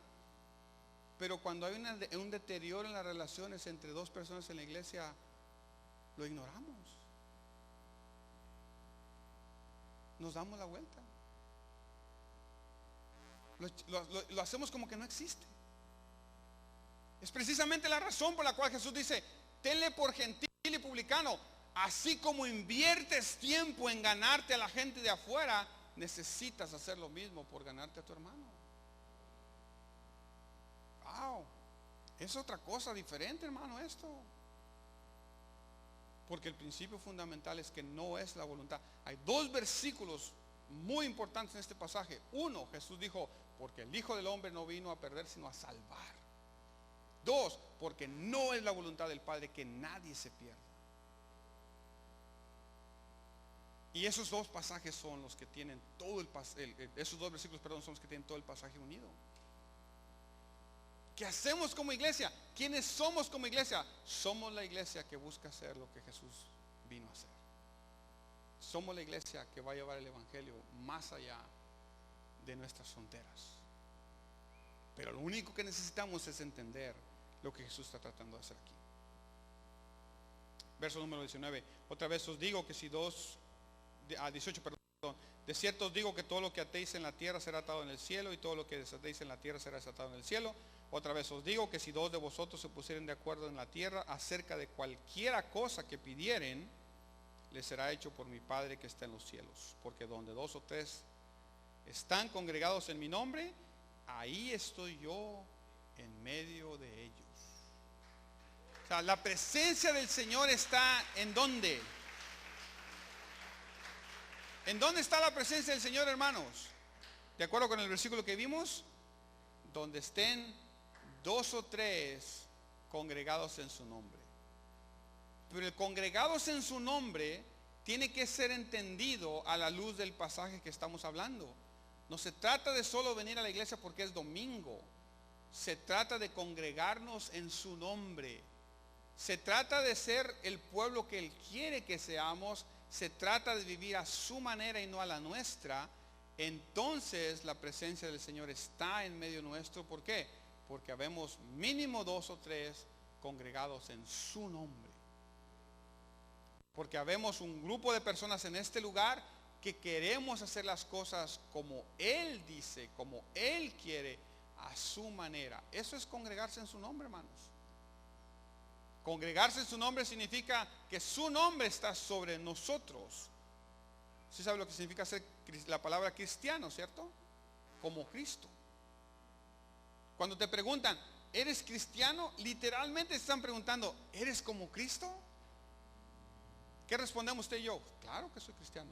pero cuando hay un deterioro en las relaciones entre dos personas en la iglesia, lo ignoramos? Nos damos la vuelta. Lo hacemos como que no existe. Es precisamente la razón por la cual Jesús dice, tenle por gentil y publicano. Así como inviertes tiempo en ganarte a la gente de afuera, necesitas hacer lo mismo por ganarte a tu hermano. Wow, es otra cosa diferente, hermano, esto. Porque el principio fundamental es que no es la voluntad. Hay dos versículos muy importantes en este pasaje. Uno, Jesús dijo, porque el Hijo del Hombre no vino a perder, sino a salvar. Dos, porque no es la voluntad del Padre que nadie se pierda. Y esos dos pasajes son los que tienen todo esos dos versículos, perdón, son los que tienen todo el pasaje unido. ¿Qué hacemos como iglesia? ¿Quiénes somos como iglesia? Somos la iglesia que busca hacer lo que Jesús vino a hacer. Somos la iglesia que va a llevar el evangelio más allá de nuestras fronteras. Pero lo único que necesitamos es entender lo que Jesús está tratando de hacer aquí. Verso número 19. Otra vez os digo que si 18, perdón. De cierto os digo que todo lo que atéis en la tierra será atado en el cielo, y todo lo que desatéis en la tierra será desatado en el cielo. Otra vez os digo que si dos de vosotros se pusieren de acuerdo en la tierra acerca de cualquiera cosa que pidieren, les será hecho por mi Padre que está en los cielos. Porque donde dos o tres están congregados en mi nombre, ahí estoy yo en medio de ellos. O sea, la presencia del Señor está ¿en dónde? ¿En dónde está la presencia del Señor, hermanos? De acuerdo con el versículo que vimos, donde estén dos o tres congregados en su nombre. Pero el congregados en su nombre tiene que ser entendido a la luz del pasaje que estamos hablando. No se trata de solo venir a la iglesia porque es domingo. Se trata de congregarnos en su nombre. Se trata de ser el pueblo que Él quiere que seamos. Se trata de vivir a su manera y no a la nuestra. Entonces la presencia del Señor está en medio nuestro. ¿Por qué? Porque habemos mínimo dos o tres congregados en su nombre. Porque habemos un grupo de personas en este lugar que queremos hacer las cosas como Él dice, como Él quiere, a su manera. Eso es congregarse en su nombre, hermanos. Congregarse en su nombre significa que su nombre está sobre nosotros. ¿Sí sabe lo que significa ser la palabra cristiano, cierto? Como Cristo. Cuando te preguntan, ¿eres cristiano? Literalmente están preguntando, ¿eres como Cristo? ¿Qué respondemos usted y yo? Claro que soy cristiano.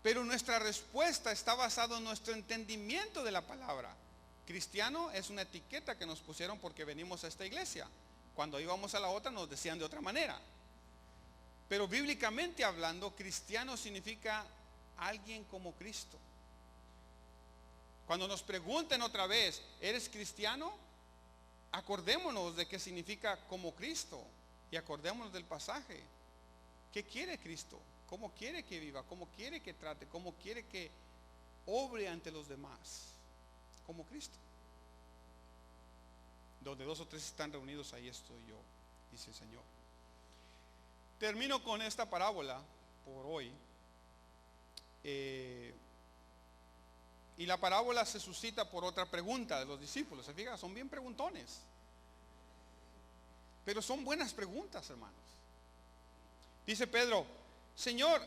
Pero nuestra respuesta está basada en nuestro entendimiento de la palabra. Cristiano es una etiqueta que nos pusieron porque venimos a esta iglesia. Cuando íbamos a la otra nos decían de otra manera. Pero bíblicamente hablando, cristiano significa alguien como Cristo. Cuando nos pregunten otra vez, ¿eres cristiano? Acordémonos de qué significa como Cristo y acordémonos del pasaje. ¿Qué quiere Cristo? ¿Cómo quiere que viva? ¿Cómo quiere que trate? ¿Cómo quiere que obre ante los demás? Como Cristo. Donde dos o tres están reunidos, ahí estoy yo, dice el Señor. Termino con esta parábola por hoy. Y la parábola se suscita por otra pregunta de los discípulos. ¿Se fija? Son bien preguntones. Pero son buenas preguntas, hermanos. Dice Pedro, Señor,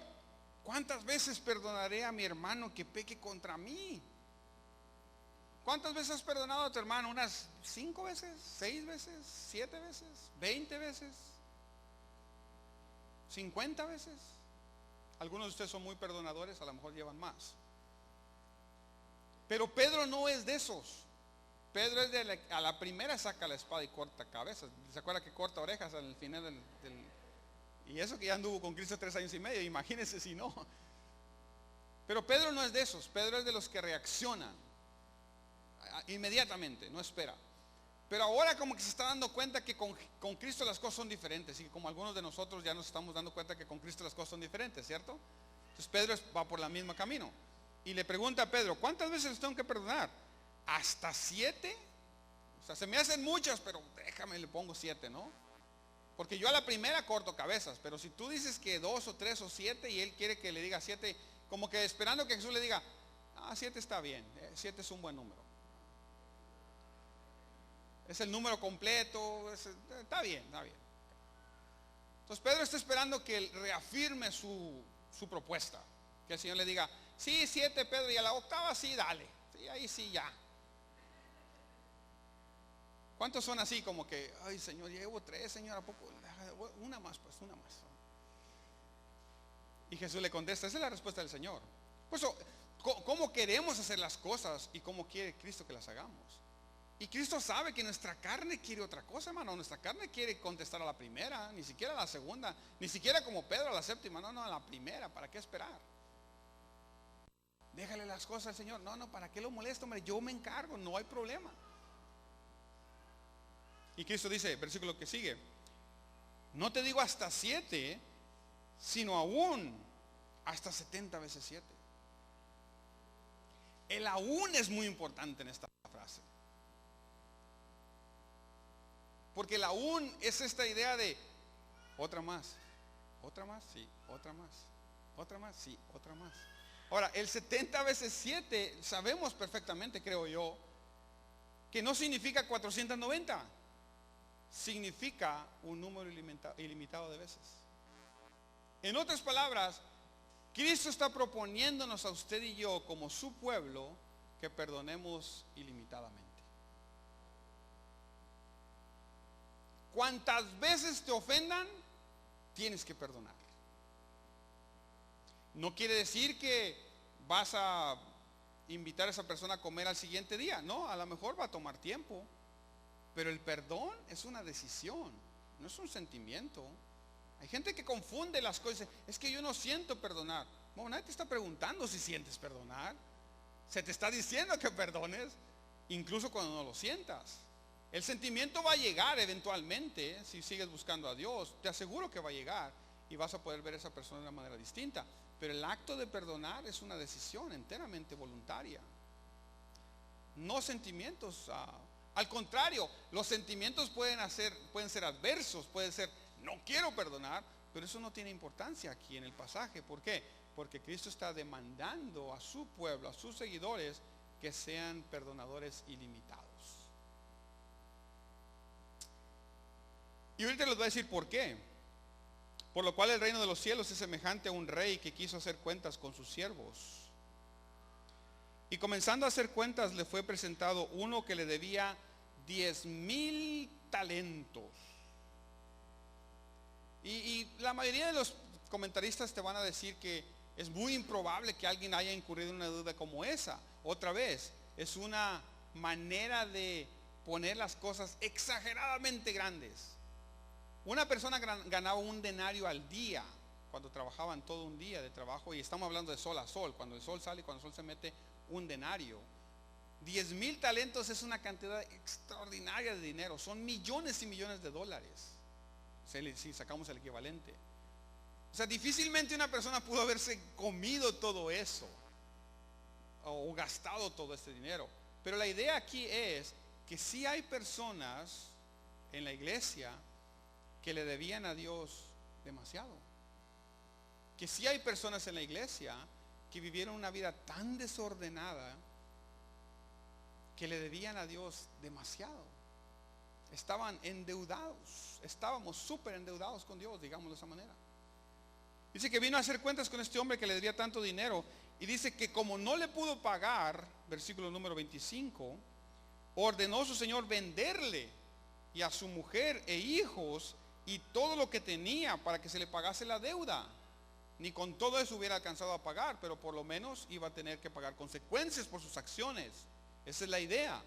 ¿cuántas veces perdonaré a mi hermano que peque contra mí? ¿Cuántas veces has perdonado a tu hermano? ¿Unas 5 veces? ¿6 veces? ¿7 veces? ¿20 veces? ¿50 veces? Algunos de ustedes son muy perdonadores, a lo mejor llevan más. Pero Pedro no es de esos. Pedro es a la primera saca la espada y corta cabezas. ¿Se acuerda que corta orejas al final del... Y eso que ya anduvo con Cristo 3 años y medio, imagínense si no. Pero Pedro no es de esos. Pedro es de los que reaccionan inmediatamente, no espera. Pero ahora como que se está dando cuenta que con Cristo las cosas son diferentes. Y como algunos de nosotros ya nos estamos dando cuenta que con Cristo las cosas son diferentes, ¿cierto? Entonces Pedro va por el mismo camino. Y le pregunta a Pedro, ¿cuántas veces les tengo que perdonar? ¿Hasta 7? O sea, se me hacen muchas, pero déjame, le pongo 7, ¿no? Porque yo a la primera corto cabezas. Pero si tú dices que 2 o 3 o 7 y él quiere que le diga 7, como que esperando que Jesús le diga, 7 está bien, 7 es un buen número. Es el número completo, está bien, está bien. Entonces Pedro está esperando que él reafirme su propuesta. Que el Señor le diga, sí, 7 Pedro, y a la octava sí, dale. Sí, ahí sí ya. ¿Cuántos son así como que, ay Señor, ya llevo 3, Señor, ¿a poco? Una más, pues, una más. Y Jesús le contesta, esa es la respuesta del Señor. Pues, ¿cómo queremos hacer las cosas y cómo quiere Cristo que las hagamos? Y Cristo sabe que nuestra carne quiere otra cosa, hermano. Nuestra carne quiere contestar a la primera, ni siquiera a la segunda, ni siquiera como Pedro a la séptima, no, a la primera. ¿Para qué esperar? Déjale las cosas al Señor. No, ¿para qué lo molesto, hombre? Yo me encargo, no hay problema. Y Cristo dice, versículo que sigue, no te digo hasta 7, sino aún hasta 70 veces 7. El aún es muy importante en esta frase. Porque el aún es esta idea de otra más, sí, otra más, sí, otra más. Ahora, el 70 veces 7 sabemos perfectamente, creo yo, que no significa 490. Significa un número ilimitado de veces. En otras palabras, Cristo está proponiéndonos a usted y yo como su pueblo que perdonemos ilimitadamente. Cuantas veces te ofendan, tienes que perdonar. No quiere decir que vas a invitar a esa persona a comer al siguiente día. No, a lo mejor va a tomar tiempo. Pero el perdón es una decisión, no es un sentimiento. Hay gente que confunde las cosas. Es que yo no siento perdonar. Bueno, nadie te está preguntando si sientes perdonar. Se te está diciendo que perdones, incluso cuando no lo sientas. El sentimiento va a llegar eventualmente, si sigues buscando a Dios. Te aseguro que va a llegar y vas a poder ver a esa persona de una manera distinta. Pero el acto de perdonar es una decisión enteramente voluntaria. No sentimientos. Al contrario, los sentimientos pueden ser adversos, pueden ser, no quiero perdonar, pero eso no tiene importancia aquí en el pasaje. ¿Por qué? Porque Cristo está demandando a su pueblo, a sus seguidores, que sean perdonadores ilimitados. Y ahorita les voy a decir por qué. Por lo cual el reino de los cielos es semejante a un rey que quiso hacer cuentas con sus siervos. Y comenzando a hacer cuentas, le fue presentado uno que le debía 10,000 talentos. Y la mayoría de los comentaristas te van a decir que es muy improbable que alguien haya incurrido en una deuda como esa. Otra vez, es una manera de poner las cosas exageradamente grandes. Una persona ganaba un denario al día cuando trabajaban todo un día de trabajo, y estamos hablando de sol a sol, cuando el sol sale y cuando el sol se mete, un denario. 10,000 talentos es una cantidad extraordinaria de dinero, son millones y millones de dólares, si sacamos el equivalente. O sea, difícilmente una persona pudo haberse comido todo eso o gastado todo este dinero. Pero la idea aquí es que sí hay personas en la iglesia que le debían a Dios demasiado. Que sí hay personas en la iglesia que vivieron una vida tan desordenada que le debían a Dios demasiado. Estaban endeudados, estábamos súper endeudados con Dios, digamos de esa manera. Dice que vino a hacer cuentas con este hombre que le debía tanto dinero, y dice que como no le pudo pagar, versículo número 25, ordenó su señor venderle y a su mujer e hijos y todo lo que tenía para que se le pagase la deuda. Ni con todo eso hubiera alcanzado a pagar, pero por lo menos iba a tener que pagar consecuencias por sus acciones. Esa es la idea,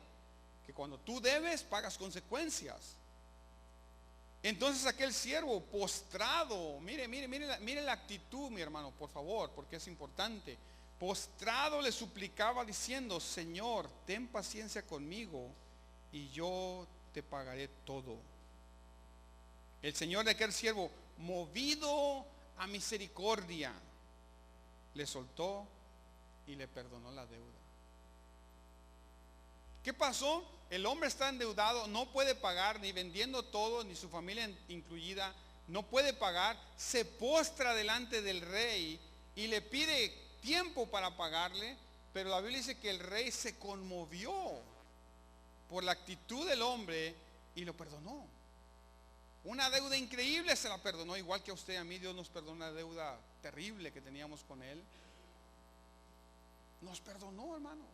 que cuando tú debes, pagas consecuencias. Entonces aquel siervo postrado, mire la actitud, mi hermano, por favor, porque es importante. Postrado le suplicaba diciendo: Señor, ten paciencia conmigo y yo te pagaré todo. El señor de aquel siervo, movido a misericordia, le soltó y le perdonó la deuda. ¿Qué pasó? El hombre está endeudado, no puede pagar, ni vendiendo todo, ni su familia incluida, no puede pagar. Se postra delante del rey y le pide tiempo para pagarle, pero la Biblia dice que el rey se conmovió por la actitud del hombre y lo perdonó. Una deuda increíble se la perdonó, igual que a usted y a mí. Dios nos perdonó una deuda terrible que teníamos con Él. Nos perdonó, hermano.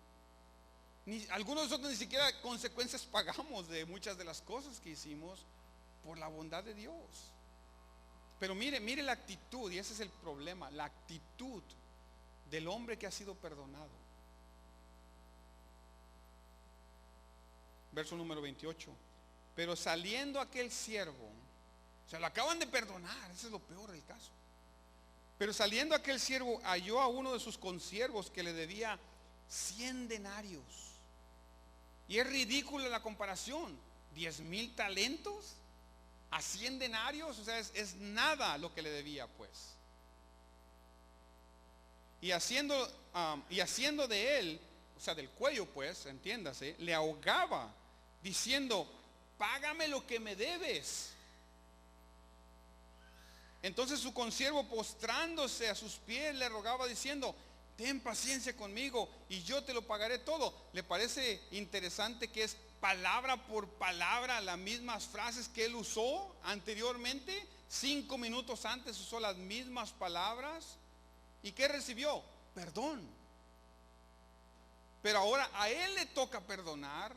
Algunos de nosotros ni siquiera consecuencias pagamos de muchas de las cosas que hicimos por la bondad de Dios. Pero mire la actitud, y ese es el problema, la actitud del hombre que ha sido perdonado. Verso número 28. Pero saliendo aquel siervo, se lo acaban de perdonar, ese es lo peor del caso. Pero saliendo aquel siervo, halló a uno de sus consiervos que le debía 100 denarios. Y es ridícula la comparación. 10,000 talentos a 100 denarios, o sea, es nada lo que le debía, pues. Y haciendo de él, o sea, del cuello, pues, entiéndase, le ahogaba, diciendo: págame lo que me debes. Entonces su consiervo, postrándose a sus pies, le rogaba diciendo: ten paciencia conmigo y yo te lo pagaré todo. ¿Le parece interesante que es palabra por palabra las mismas frases que él usó anteriormente? 5 minutos antes usó las mismas palabras. ¿Y qué recibió? Perdón. Pero ahora a él le toca perdonar.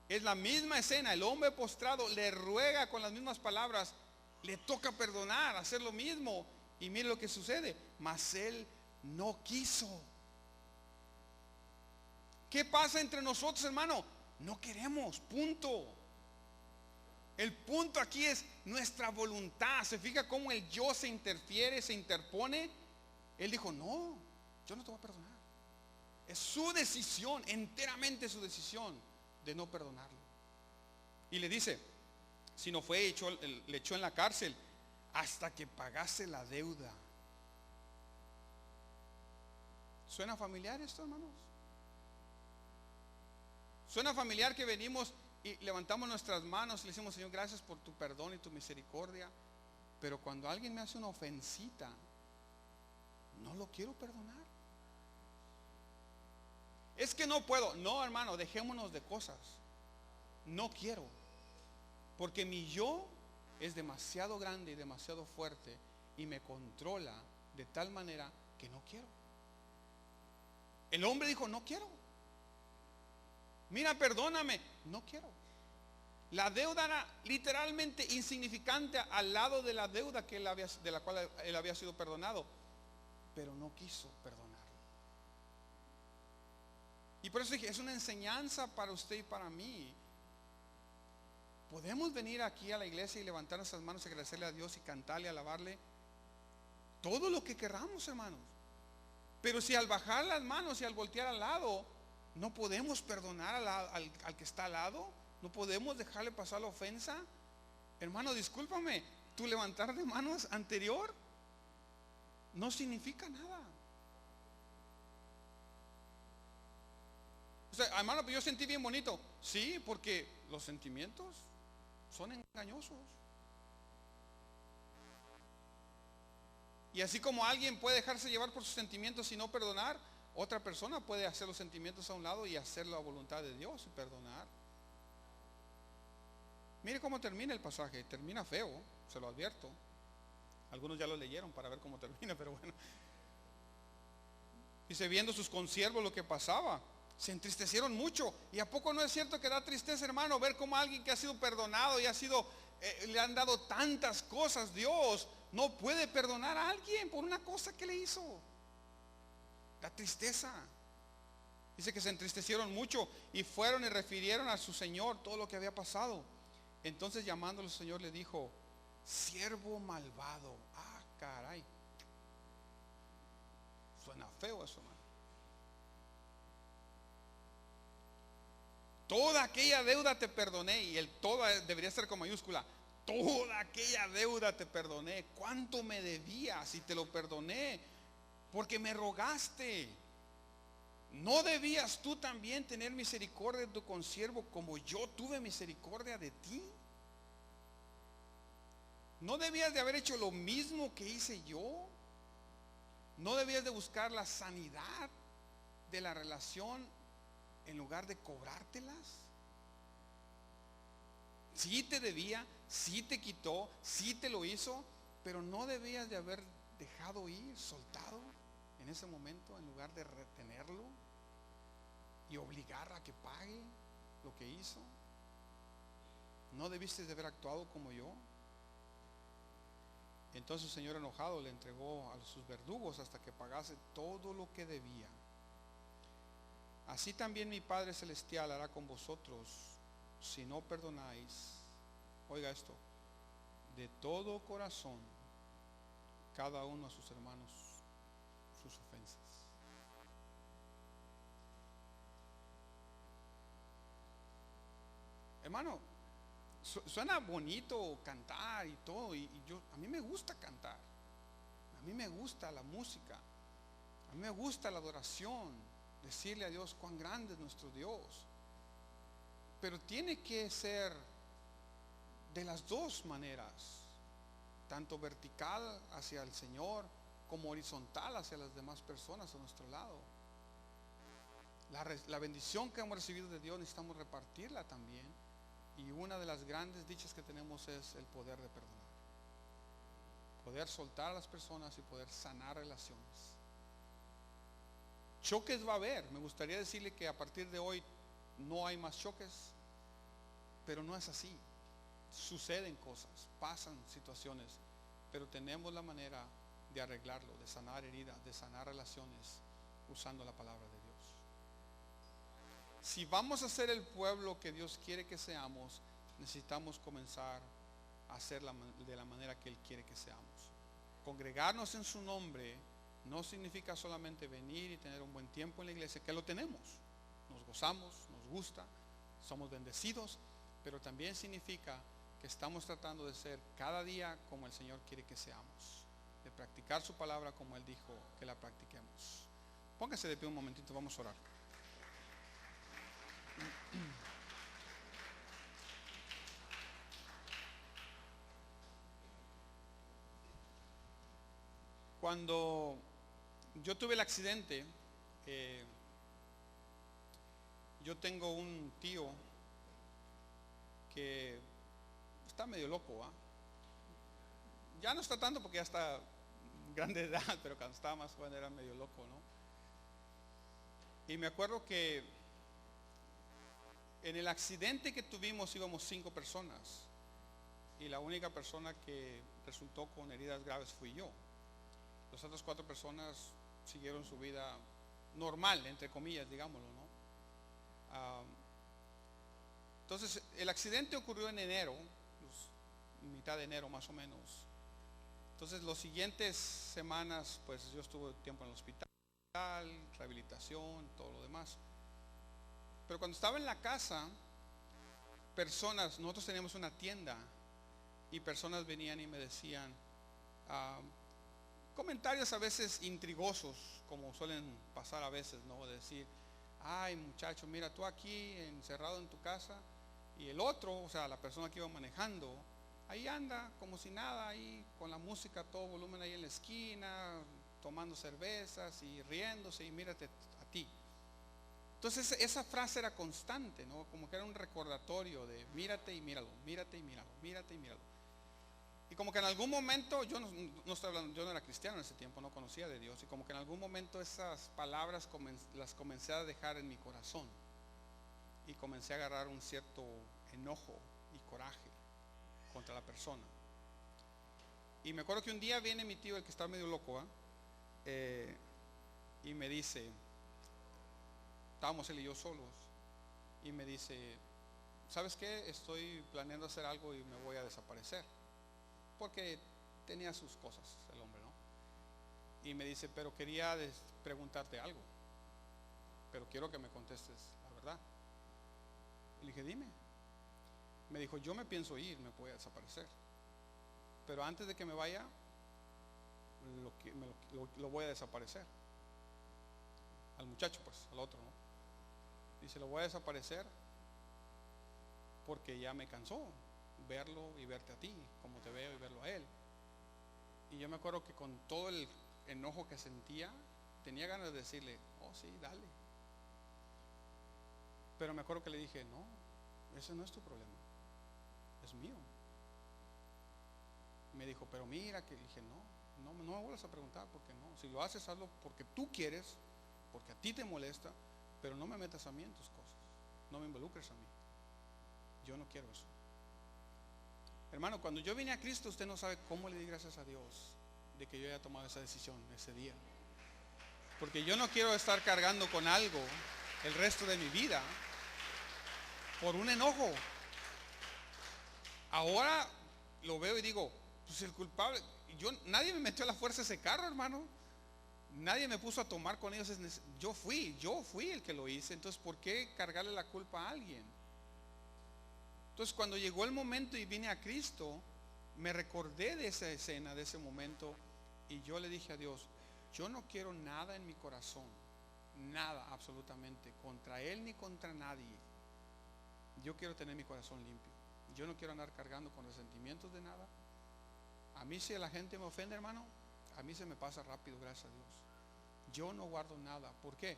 Es la misma escena. El hombre postrado le ruega con las mismas palabras. Le toca perdonar, hacer lo mismo. Y mire lo que sucede. Mas él no quiso. ¿Qué pasa entre nosotros, hermano? No queremos, punto. El punto aquí es nuestra voluntad. ¿Se fija cómo el yo se interfiere, se interpone? Él dijo: no, yo no te voy a perdonar. Es su decisión, enteramente su decisión de no perdonarlo. Y le dice: si no fue, le echó en la cárcel hasta que pagase la deuda. ¿Suena familiar esto, hermanos? ¿Suena familiar que venimos y levantamos nuestras manos y le decimos: Señor, gracias por tu perdón y tu misericordia, pero cuando alguien me hace una ofensita, no lo quiero perdonar? Es que no puedo. No, hermano, dejémonos de cosas. No quiero, porque mi yo es demasiado grande y demasiado fuerte y me controla de tal manera que no quiero. El hombre dijo: no quiero. Mira, perdóname. No quiero. La deuda era literalmente insignificante al lado de la deuda de la cual él había sido perdonado, pero no quiso perdonarlo. Y por eso dije, es una enseñanza para usted y para mí. Podemos venir aquí a la iglesia y levantar nuestras manos y agradecerle a Dios y cantarle, alabarle todo lo que queramos, hermanos. Pero si al bajar las manos y al voltear al lado no podemos perdonar al que está al lado, no podemos dejarle pasar la ofensa, hermano, discúlpame, tu levantar de manos anterior no significa nada. O sea, hermano, yo sentí bien bonito. Sí, porque los sentimientos son engañosos. Y así como alguien puede dejarse llevar por sus sentimientos y no perdonar, otra persona puede hacer los sentimientos a un lado y hacer la voluntad de Dios y perdonar. Mire cómo termina el pasaje. Termina feo, se lo advierto. Algunos ya lo leyeron para ver cómo termina, pero bueno. Dice: viendo sus consiervos lo que pasaba, se entristecieron mucho. ¿Y a poco no es cierto que da tristeza, hermano, ver cómo alguien que ha sido perdonado y le han dado tantas cosas, Dios no puede perdonar a alguien por una cosa que le hizo? Da tristeza. Dice que se entristecieron mucho y fueron y refirieron a su señor todo lo que había pasado. Entonces, llamándolo, el Señor le dijo: siervo malvado. Ah, caray, suena feo eso, hermano. Toda aquella deuda te perdoné. Y el toda debería ser con mayúscula. Toda aquella deuda te perdoné. ¿Cuánto me debías? Y te lo perdoné porque me rogaste. ¿No debías tú también tener misericordia de tu consiervo como yo tuve misericordia de ti? ¿No debías de haber hecho lo mismo que hice yo? ¿No debías de buscar la sanidad de la relación en lugar de cobrártelas? Sí te debía, sí te quitó, sí te lo hizo, pero no debías de haber dejado ir, soltado en ese momento en lugar de retenerlo y obligar a que pague lo que hizo. ¿No debiste de haber actuado como yo? Entonces el Señor, enojado, le entregó a sus verdugos hasta que pagase todo lo que debía. Así también mi Padre Celestial hará con vosotros si no perdonáis, oiga esto, de todo corazón cada uno a sus hermanos sus ofensas. Hermano, suena bonito cantar y todo, y a mí me gusta cantar, a mí me gusta la música, a mí me gusta la adoración, decirle a Dios cuán grande es nuestro Dios, pero tiene que ser de las dos maneras, tanto vertical hacia el Señor como horizontal hacia las demás personas a nuestro lado. La bendición que hemos recibido de Dios necesitamos repartirla también. Y una de las grandes dichas que tenemos es el poder de perdonar. Poder soltar a las personas y poder sanar relaciones. Choques va a haber. Me gustaría decirle que a partir de hoy no hay más choques, pero no es así. Suceden cosas, pasan situaciones, pero tenemos la manera de arreglarlo, de sanar heridas, de sanar relaciones usando la palabra de Dios. Si vamos a ser el pueblo que Dios quiere que seamos, necesitamos comenzar a hacer de la manera que Él quiere que seamos. Congregarnos en su nombre no significa solamente venir y tener un buen tiempo en la iglesia, que lo tenemos, nos gozamos, nos gusta, somos bendecidos, pero también significa que estamos tratando de ser cada día como el Señor quiere que seamos, de practicar su palabra como Él dijo que la practiquemos. Póngase de pie un momentito, vamos a orar. Cuando yo tuve el accidente, yo tengo un tío que está medio loco, ¿eh? Ya no está tanto porque ya está grande de edad, pero cuando estaba más joven era medio loco, ¿no? Y me acuerdo que en el accidente que tuvimos íbamos 5 personas y la única persona que resultó con heridas graves fui yo. Las otras 4 personas siguieron su vida normal, entre comillas, digámoslo, ¿no? Entonces, el accidente ocurrió en enero, mitad de enero más o menos. Entonces, las siguientes semanas, pues yo estuve tiempo en el hospital, rehabilitación, todo lo demás. Pero cuando estaba en la casa, nosotros teníamos una tienda y personas venían y me decían comentarios a veces intrigosos, como suelen pasar a veces, ¿no? De decir, ay muchacho, mira tú aquí encerrado en tu casa y el otro, o sea, la persona que iba manejando, ahí anda como si nada, ahí con la música a todo volumen ahí en la esquina, tomando cervezas y riéndose y mírate a ti. Entonces esa frase era constante, ¿no? Como que era un recordatorio de mírate y míralo, mírate y míralo, mírate y míralo. Y como que en algún momento, yo no estoy hablando, yo no era cristiano en ese tiempo, no conocía de Dios, y como que en algún momento esas palabras las comencé a dejar en mi corazón y comencé a agarrar un cierto enojo y coraje contra la persona. Y me acuerdo que un día viene mi tío, el que está medio loco, y me dice, estábamos él y yo solos, y me dice, ¿sabes qué? Estoy planeando hacer algo y me voy a desaparecer, porque tenía sus cosas el hombre, ¿no? Y me dice, pero quería preguntarte algo, pero quiero que me contestes la verdad. Le dije, dime. Me dijo, yo me pienso ir, me voy a desaparecer. Pero antes de que me vaya, lo voy a desaparecer. Al muchacho, pues, al otro, ¿no? Dice, lo voy a desaparecer porque ya me cansó verlo y verte a ti, como te veo y verlo a él. Y yo me acuerdo que con todo el enojo que sentía, tenía ganas de decirle, oh sí, dale. Pero me acuerdo que le dije, no, ese no es tu problema, es mío. Me dijo, pero mira, que le dije, no me vuelvas a preguntar, porque no. Si lo haces, hazlo porque tú quieres, porque a ti te molesta, pero no me metas a mí en tus cosas, no me involucres a mí. Yo no quiero eso. Hermano, cuando yo vine a Cristo, usted no sabe cómo le di gracias a Dios de que yo haya tomado esa decisión ese día. Porque yo no quiero estar cargando con algo el resto de mi vida por un enojo. Ahora lo veo y digo, pues el culpable, nadie me metió a la fuerza ese carro, hermano. Nadie me puso a tomar con ellos. Yo fui el que lo hice. Entonces, ¿por qué cargarle la culpa a alguien? Entonces, cuando llegó el momento y vine a Cristo, me recordé de esa escena, de ese momento, y yo le dije a Dios, yo no quiero nada en mi corazón, nada absolutamente, contra Él ni contra nadie. Yo quiero tener mi corazón limpio. Yo no quiero andar cargando con resentimientos de nada. A mí, si la gente me ofende, hermano, a mí se me pasa rápido, gracias a Dios. Yo no guardo nada. ¿Por qué?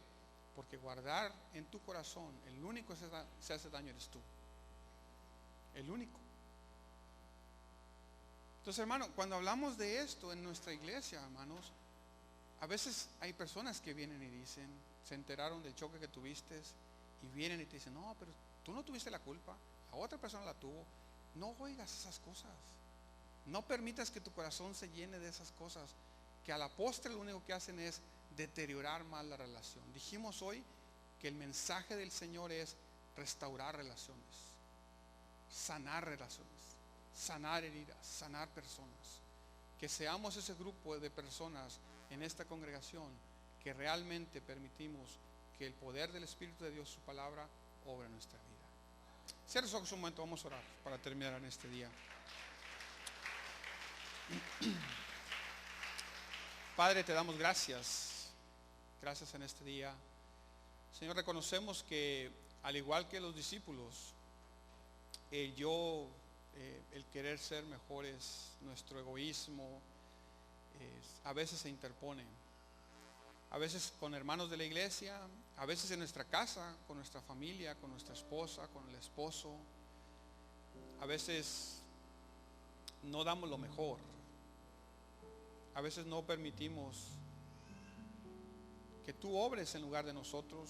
Porque guardar en tu corazón, el único que se hace daño eres tú. El único. Entonces, hermano, cuando hablamos de esto en nuestra iglesia, hermanos, a veces hay personas que vienen y dicen, se enteraron del choque que tuviste y vienen y te dicen, no, pero tú no tuviste la culpa, la otra persona la tuvo. No oigas esas cosas. No permitas que tu corazón se llene de esas cosas, que a la postre lo único que hacen es deteriorar más la relación. Dijimos hoy que el mensaje del Señor es restaurar relaciones, sanar relaciones, sanar heridas, sanar personas. Que seamos ese grupo de personas en esta congregación que realmente permitimos que el poder del Espíritu de Dios, su palabra, obra en nuestra vida. Cierra sus ojos un momento, vamos a orar para terminar en este día. Padre, te damos gracias en este día. Señor, reconocemos que al igual que los discípulos, el querer ser mejores, nuestro egoísmo, a veces se interpone. A veces con hermanos de la iglesia, a veces en nuestra casa, con nuestra familia, con nuestra esposa, con el esposo. A veces no damos lo mejor. A veces no permitimos que tú obres en lugar de nosotros.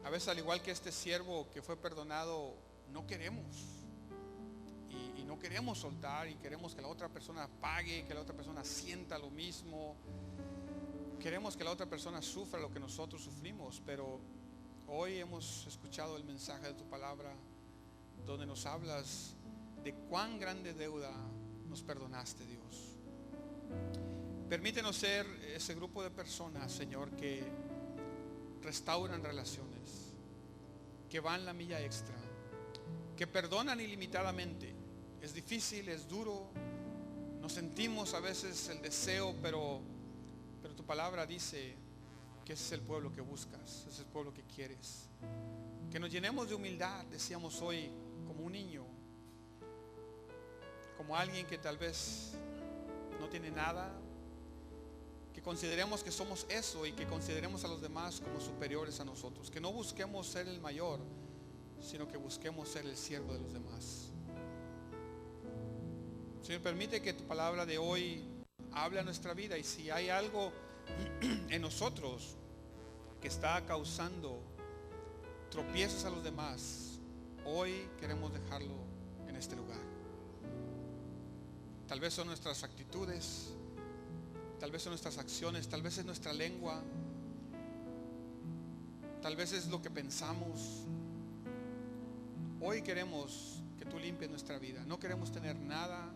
A veces, al igual que este siervo que fue perdonado, no queremos y no queremos soltar, y queremos que la otra persona pague, que la otra persona sienta lo mismo. Queremos que la otra persona sufra lo que nosotros sufrimos. Pero hoy hemos escuchado el mensaje de tu palabra, donde nos hablas de cuán grande deuda nos perdonaste, Dios. Permítenos ser ese grupo de personas, Señor, que restauran relaciones, que van la milla extra, que perdonan ilimitadamente. Es difícil, es duro, nos sentimos a veces el deseo, pero tu palabra dice que ese es el pueblo que buscas, ese es el pueblo que quieres. Que nos llenemos de humildad, decíamos hoy, como un niño, como alguien que tal vez no tiene nada, que consideremos que somos eso y que consideremos a los demás como superiores a nosotros, que no busquemos ser el mayor, sino que busquemos ser el siervo de los demás. Señor, permite que tu palabra de hoy hable a nuestra vida, y si hay algo en nosotros que está causando tropiezos a los demás, hoy queremos dejarlo en este lugar. Tal vez son nuestras actitudes, tal vez son nuestras acciones, tal vez es nuestra lengua, tal vez es lo que pensamos. Hoy queremos que tú limpies nuestra vida. No queremos tener nada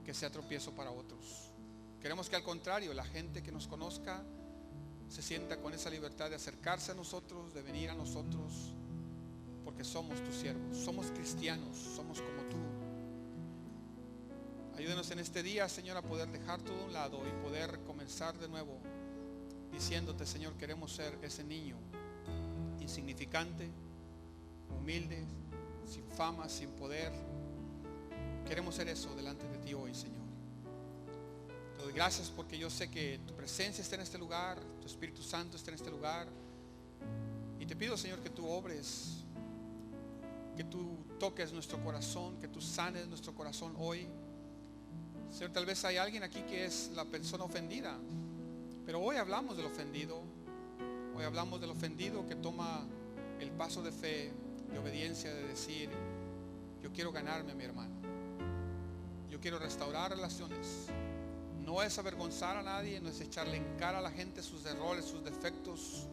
que sea tropiezo para otros. Queremos que al contrario, la gente que nos conozca se sienta con esa libertad de acercarse a nosotros, de venir a nosotros, porque somos tus siervos, somos cristianos, somos como tú. Ayúdenos en este día, Señor, a poder dejar todo a un lado y poder comenzar de nuevo diciéndote, Señor, queremos ser ese niño insignificante, humilde, sin fama, sin poder. Queremos ser eso delante de ti hoy, Señor. Te doy gracias porque yo sé que tu presencia está en este lugar, tu Espíritu Santo está en este lugar. Y te pido, Señor, que tú obres, que tú toques nuestro corazón, que tú sanes nuestro corazón hoy. Señor, tal vez hay alguien aquí que es la persona ofendida, pero hoy hablamos del ofendido. Hoy hablamos del ofendido que toma el paso de fe, de obediencia, de decir, yo quiero ganarme a mi hermano, yo quiero restaurar relaciones. No es avergonzar a nadie, no es echarle en cara a la gente sus errores, sus defectos.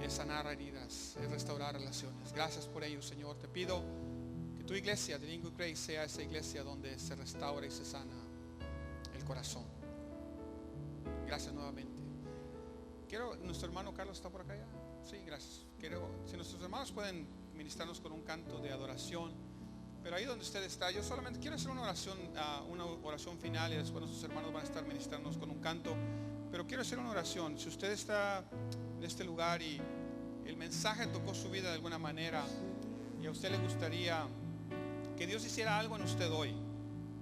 Es sanar heridas, es restaurar relaciones. Gracias por ello, Señor. Te pido que tu iglesia de Lingo Grace sea esa iglesia donde se restaura y se sana el corazón. Gracias nuevamente. Nuestro hermano Carlos está por acá ya. Sí, gracias. Si nuestros hermanos pueden ministrarnos con un canto de adoración. Pero ahí donde usted está, yo solamente quiero hacer una oración final, y después nuestros hermanos van a estar ministrándonos con un canto. Pero quiero hacer una oración. Si usted está en este lugar y el mensaje tocó su vida de alguna manera, y a usted le gustaría que Dios hiciera algo en usted hoy,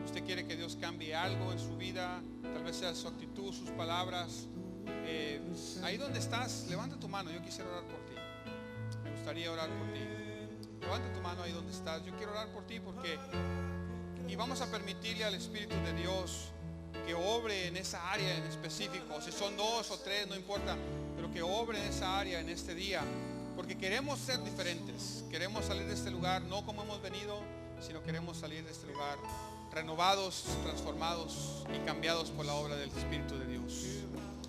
usted quiere que Dios cambie algo en su vida, tal vez sea su actitud, sus palabras, ahí donde estás, levanta tu mano. Yo quisiera orar por ti. Me gustaría orar por ti. Levanta tu mano ahí donde estás. Yo quiero orar por ti y vamos a permitirle al Espíritu de Dios que obre en esa área en específico. Si son 2 o 3, no importa, pero que obre en esa área en este día, porque queremos ser diferentes. Queremos salir de este lugar no como hemos venido, sino queremos salir de este lugar renovados, transformados y cambiados por la obra del Espíritu de Dios.